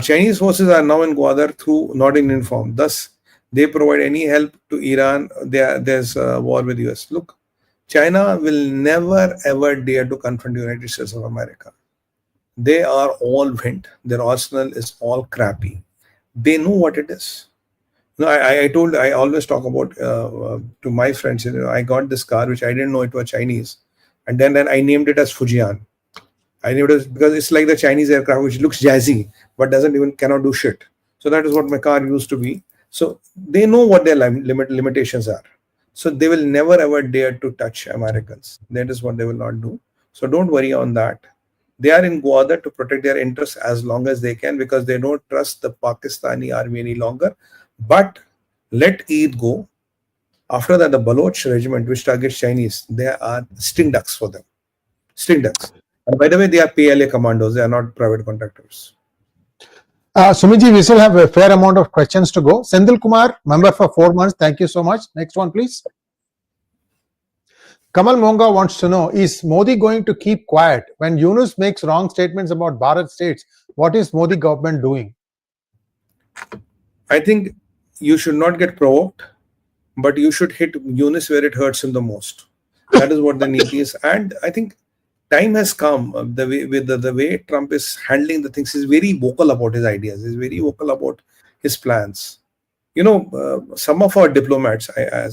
Chinese forces are now in Gwadar through not in uniform. Thus, they provide any help to Iran. There's a war with US. Look, China will never ever dare to confront the United States of America. They are all went. Their arsenal is all crappy. They know what it is. No, I always talk about to my friends, I got this car which I didn't know it was Chinese, and then I named it as Fujian. I named it because it's like the Chinese aircraft which looks jazzy but cannot do shit. So that is what my car used to be. So they know what their limitations are. So they will never ever dare to touch Americans. That is what they will not do. So don't worry on that. They are in Gwadar to protect their interests as long as they can, because they don't trust the Pakistani army any longer. But let Eid go. After that, the Baloch regiment, which targets Chinese, they are sting ducks for them. Sting ducks. And by the way, they are PLA commandos. They are not private contractors. Sumiji, we still have a fair amount of questions to go. Sendil Kumar, member for 4 months. Thank you so much. Next one, please. Kamal Monga wants to know, is Modi going to keep quiet? When Yunus makes wrong statements about Bharat states, what is Modi government doing? I think you should not get provoked, but you should hit Yunus where it hurts him the most. That is what the need is. And I think time has come. The way Trump is handling the things, he's very vocal about his ideas. He's very vocal about his plans. Some of our diplomats, I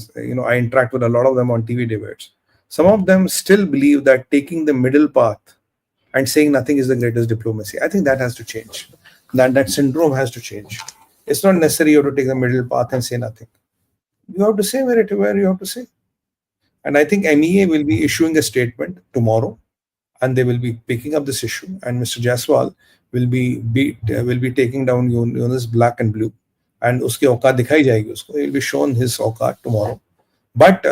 interact with a lot of them on TV debates. Some of them still believe that taking the middle path and saying nothing is the greatest diplomacy. I think that has to change. That syndrome has to change. It's not necessary you have to take the middle path and say nothing. You have to say where you have to say. And I think MEA will be issuing a statement tomorrow, and they will be picking up this issue. And Mr. Jaiswal will be taking down Yunus black and blue, and uski औकात दिखाई जाएगी उसको. He will be shown his औकात tomorrow. But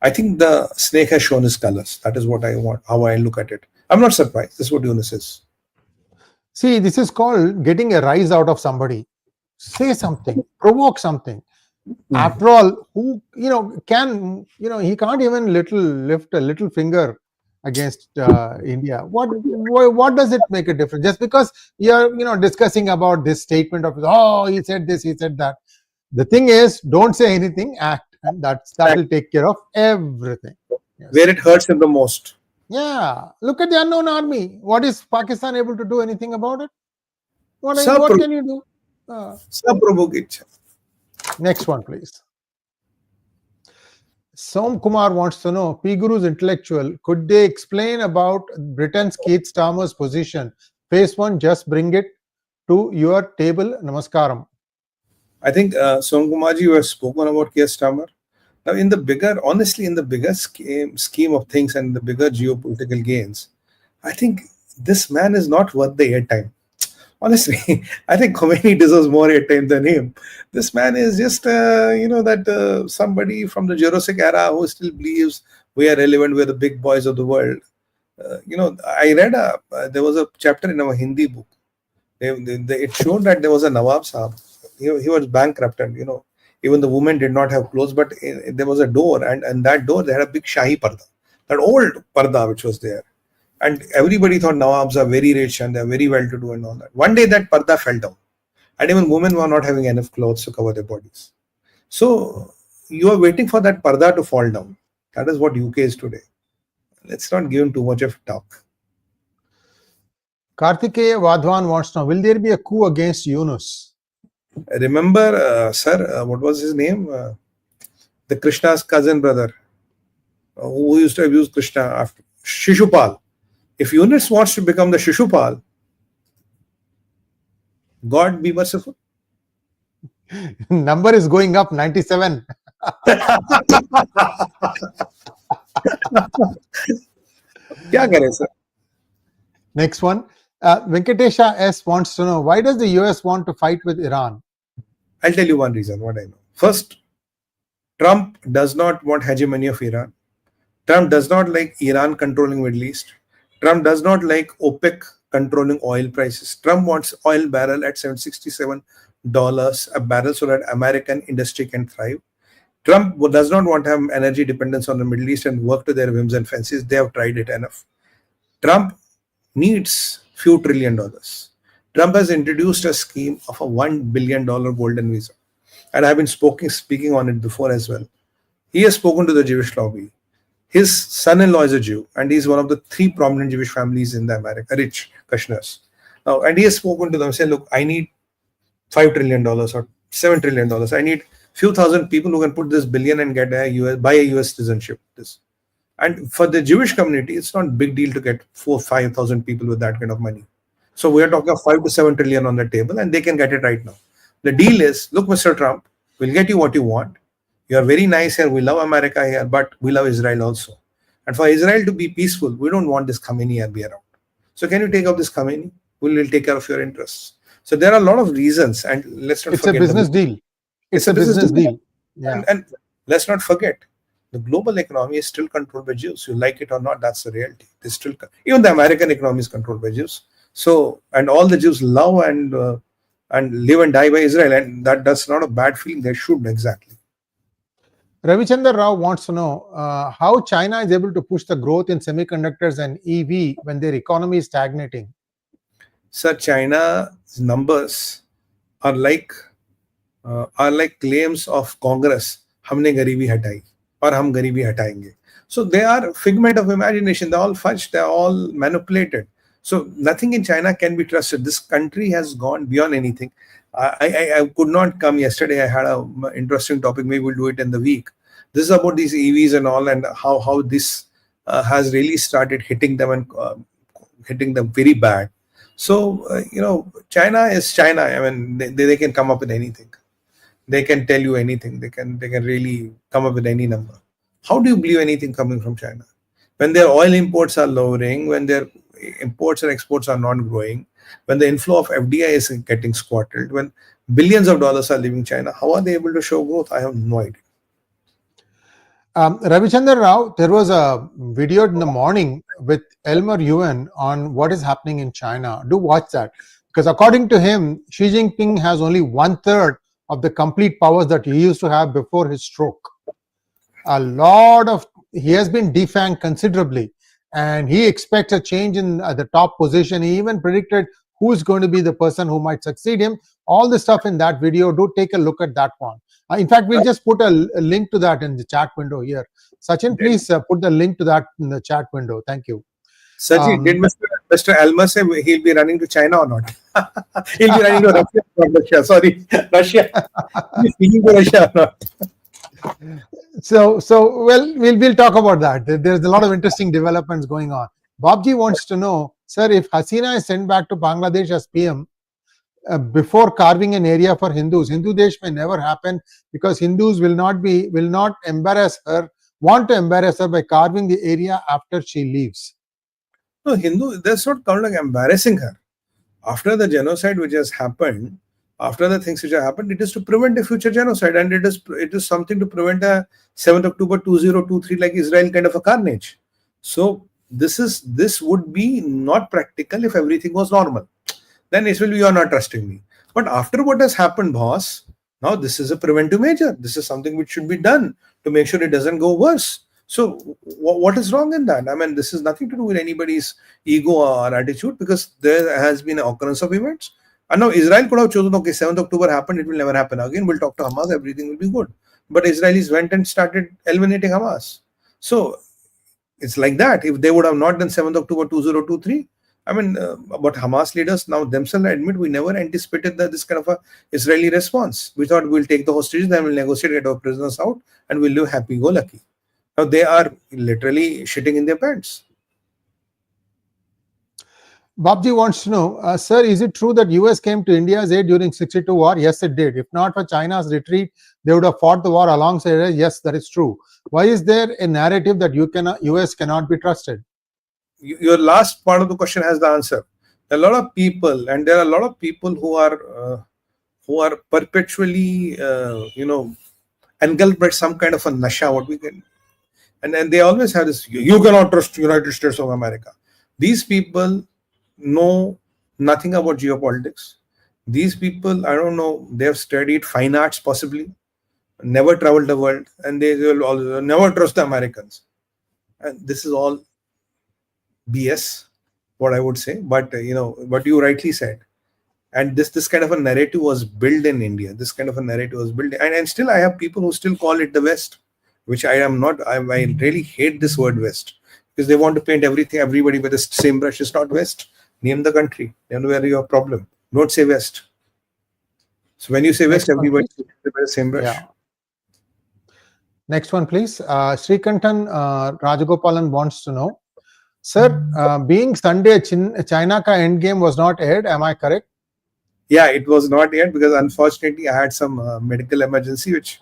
I think the snake has shown his colors. That is what I want, how I look at it. I'm not surprised. This is what Yunus is. See, this is called getting a rise out of somebody. Say something, provoke something. After all, who he can't even lift a little finger against India. What does it make a difference? Just because you're discussing about this statement of, oh, he said this, he said that. The thing is, don't say anything, act, and that will take care of everything. Yes. Where it hurts him the most. Yeah, look at the unknown army. What is Pakistan able to do anything about it? What can you do? Next one, please. Som Kumar wants to know, P Guru's intellectual, could they explain about Britain's Keith Starmer's position? Phase 1, just bring it to your table. Namaskaram. I think Som Kumarji, you have spoken about Keith Starmer. Now, in the bigger scheme of things and the bigger geopolitical gains, I think this man is not worth the airtime. Honestly, I think Khamenei deserves more airtime than him. This man is just, somebody from the Jurassic era who still believes we are relevant, we are the big boys of the world. I read there was a chapter in our Hindi book. It showed that there was a Nawab Sahab. He was bankrupted, even the women did not have clothes, but there was a door, and that door, they had a big Shahi Parda, that old Parda which was there. And everybody thought Nawabs are very rich and they're very well-to-do and all that. One day that Parda fell down, and even women were not having enough clothes to cover their bodies. So you are waiting for that Parda to fall down. That is what UK is today. Let's not give him too much of talk. 𝗥𝗘𝗙𝗪 wants to know, will there be a coup against Yunus? Remember, sir, what was his name? The Krishna's cousin brother, who used to abuse Krishna after Shishupal. If Yunus wants to become the Shishupal, God be merciful. Number is going up, 97. Kya kare, sir? Next one. Venkatesha S wants to know, why does the US want to fight with Iran? I'll tell you one reason, what I know. First, Trump does not want hegemony of Iran. Trump does not like Iran controlling Middle East. Trump does not like OPEC controlling oil prices. Trump wants oil barrel at $67 a barrel so that American industry can thrive. Trump does not want to have energy dependence on the Middle East and work to their whims and fancies. They have tried it enough. Trump needs few $1 trillion. Trump has introduced a scheme of a $1 billion golden visa. And I've been speaking on it before as well. He has spoken to the Jewish lobby. His son-in-law is a Jew, and he's one of the 3 prominent Jewish families in the America, rich Kushners. Now, and he has spoken to them, saying, look, I need $5 trillion or $7 trillion. I need few thousand people who can put this billion and get buy a US citizenship. And for the Jewish community, it's not a big deal to get 4,000-5,000 people with that kind of money. So we are talking of 5 to 7 trillion on the table, and they can get it right now. The deal is, look, Mr. Trump, we'll get you what you want. You are very nice here. We love America here, but we love Israel also. And for Israel to be peaceful, we don't want this Khamenei to be around. So can you take up this Khamenei? We will take care of your interests. So there are a lot of reasons, and let's not forget. It's a business deal. It's a business deal. Yeah. And let's not forget, the global economy is still controlled by Jews. You like it or not, that's the reality. Even the American economy is controlled by Jews. So, and all the Jews love and live and die by Israel, and that's not a bad feeling. They should, exactly. Ravichandra Rao wants to know how China is able to push the growth in semiconductors and EV when their economy is stagnating. Sir, China's numbers are like claims of Congress. हमने गरीबी हटाई और हम गरीबी हटाएंगे. So they are figment of imagination. They're all fudged. They're all manipulated. So nothing in China can be trusted. This country has gone beyond anything. I could not come yesterday. I had an interesting topic. Maybe we'll do it in the week. This is about these EVs and all, and how this has really started hitting them and hitting them very bad. So China is China. I mean, they can come up with anything. They can tell you anything. They can really come up with any number. How do you believe anything coming from China when their oil imports are lowering, when their imports and exports are not growing, when the inflow of FDI is getting squatted, when billions of dollars are leaving China? How are they able to show growth? I have no idea. Ravichandra Rao, there was a video in the morning with Elmer Yuan on what is happening in China. Do watch that, because according to him, Xi Jinping has only 1/3 of the complete powers that he used to have before his stroke. He has been defanged considerably, and he expects a change in the top position. He even predicted who is going to be the person who might succeed him. All the stuff in that video, do take a look at that one. In fact, we'll just put a link to that in the chat window here. Sachin, please put the link to that in the chat window. Thank you. Sachin, did Mr. Elmer say he'll be running to China or not? He'll be running to Russia, not Russia. Sorry, Russia. He's speaking to Russia or not? So we'll talk about that. There's a lot of interesting developments going on. Bobji wants to know, sir, if Hasina is sent back to Bangladesh as PM before carving an area for Hindus, Hindu Desh may never happen, because Hindus will not want to embarrass her by carving the area after she leaves. No, that's not called like embarrassing her. After the genocide which has happened, after the things which have happened, it is to prevent a future genocide, and it is something to prevent a 7th October 2023 like Israel kind of a carnage. So this would be not practical if everything was normal. Then it will be, you are not trusting me. But after what has happened, boss, now this is a preventive measure. This is something which should be done to make sure it doesn't go worse. So what is wrong in that? I mean, this is nothing to do with anybody's ego or attitude, because there has been an occurrence of events. And now Israel could have chosen, okay, 7th October happened, it will never happen again. We'll talk to Hamas, everything will be good. But Israelis went and started eliminating Hamas. So it's like that. If they would have not done 7th October 2023, I mean, but Hamas leaders now themselves admit we never anticipated this kind of a Israeli response. We thought we'll take the hostages, then we'll negotiate, get our prisoners out, and we'll live happy-go-lucky. Now they are literally shitting in their pants. Babji wants to know, sir, is it true that US came to India's aid during 62 war? Yes, it did. If not for China's retreat, they would have fought the war alongside us. Yes, that is true. Why is there a narrative that US cannot be trusted? Your last part of the question has the answer. a lot of people, and there are a lot of people who are perpetually, engulfed by some kind of a nasha, what we can, and then they always have this: you cannot trust United States of America. These people know nothing about geopolitics. These people, I don't know, they have studied fine arts possibly, never traveled the world, and they will also never trust the Americans. And this is all BS, what I would say. But what you rightly said, and this kind of a narrative was built in India. This kind of a narrative was built, and still I have people who still call it the West, which I am not. I really hate this word West, because they want to paint everybody with the same brush. It's not West. Name the country. Then where your problem. Don't say West. So when you say West, everybody with the same brush. Yeah. Next one, please. Sree Rajagopal wants to know, sir, being Sunday, China ka endgame was not aired. Am I correct? Yeah, it was not yet, because unfortunately I had some medical emergency, which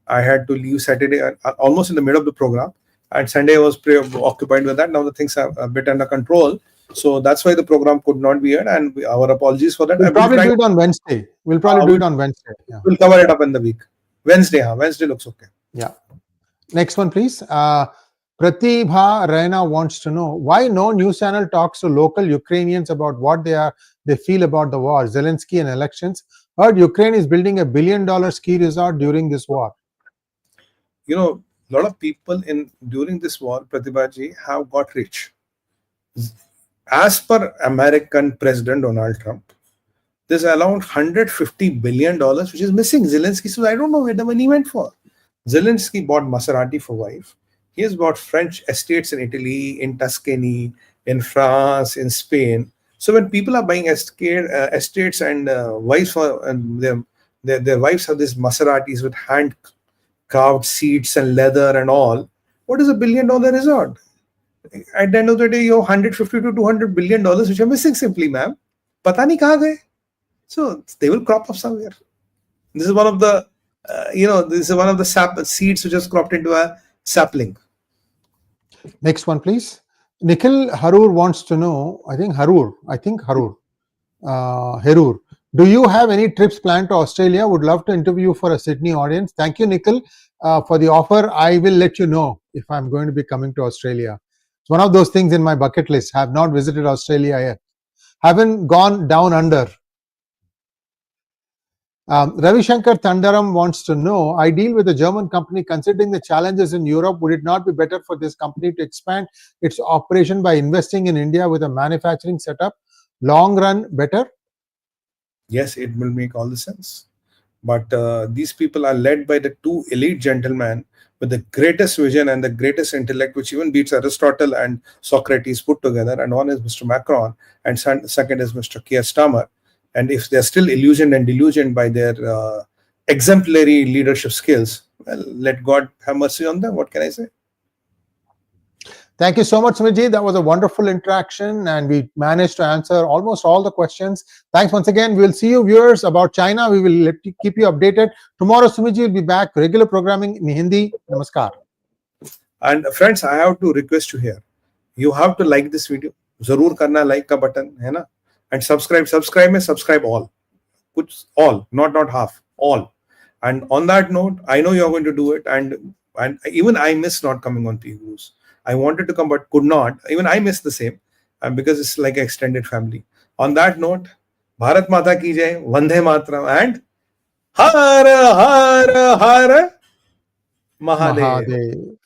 I had to leave Saturday, almost in the middle of the program, and Sunday I was occupied with that. Now the things are a bit under control, so that's why the program could not be aired, and our apologies for that. We'll probably do it on Wednesday. We'll probably do it on Wednesday. Yeah. We'll cover it up in the week. Wednesday looks okay. Yeah. Next one, please. Pratibha Raina wants to know, why no news channel talks to local Ukrainians about what they feel about the war, Zelensky and elections? Heard Ukraine is building $1 billion ski resort during this war. A lot of people during this war, Pratibha-ji, have got rich. As per American President Donald Trump, there's around $150 billion which is missing. Zelensky says, I don't know where the money went for. Zelensky bought Maserati for wife. He has bought French estates in Italy, in Tuscany, in France, in Spain. So when people are buying estates and wives for, and their wives have these Maseratis with hand carved seats and leather and all, what is $1 billion resort? At the end of the day, you have $150 to $200 billion which are missing simply, ma'am. Pata nahi kahan gaye. So they will crop up somewhere. This is one of the seeds which is cropped into a sapling. Next one, please. Nikhil Harur wants to know, Harur. Do you have any trips planned to Australia? Would love to interview for a Sydney audience. Thank you, Nikhil, for the offer. I will let you know if I'm going to be coming to Australia. It's one of those things in my bucket list. I have not visited Australia yet. Haven't gone down under. Ravi Shankar Thandaram wants to know, I deal with a German company. Considering the challenges in Europe, would it not be better for this company to expand its operation by investing in India with a manufacturing setup? Long run better? Yes, it will make all the sense. But these people are led by the two elite gentlemen with the greatest vision and the greatest intellect, which even beats Aristotle and Socrates put together. And one is Mr. Macron, and second is Mr. Keir Starmer. And if they're still illusioned and delusioned by their exemplary leadership skills, well, let God have mercy on them. What can I say? Thank you so much, Sumit. That was a wonderful interaction, and we managed to answer almost all the questions. Thanks once again. We'll see you, viewers, about China. We will keep you updated. Tomorrow, Sumit will be back. Regular programming in Hindi. Namaskar. And friends, I have to request you here. You have to like this video. Zarur karna like ka button, hai na? And subscribe. Subscribe all. Put all, not half, all. And on that note, I know you're going to do it. And even I miss not coming on PGurus. I wanted to come but could not. Even I miss the same, because it's like an extended family. On that note, Bharat Mata ki jai, Vande Mataram, and Har Har Har Mahadev.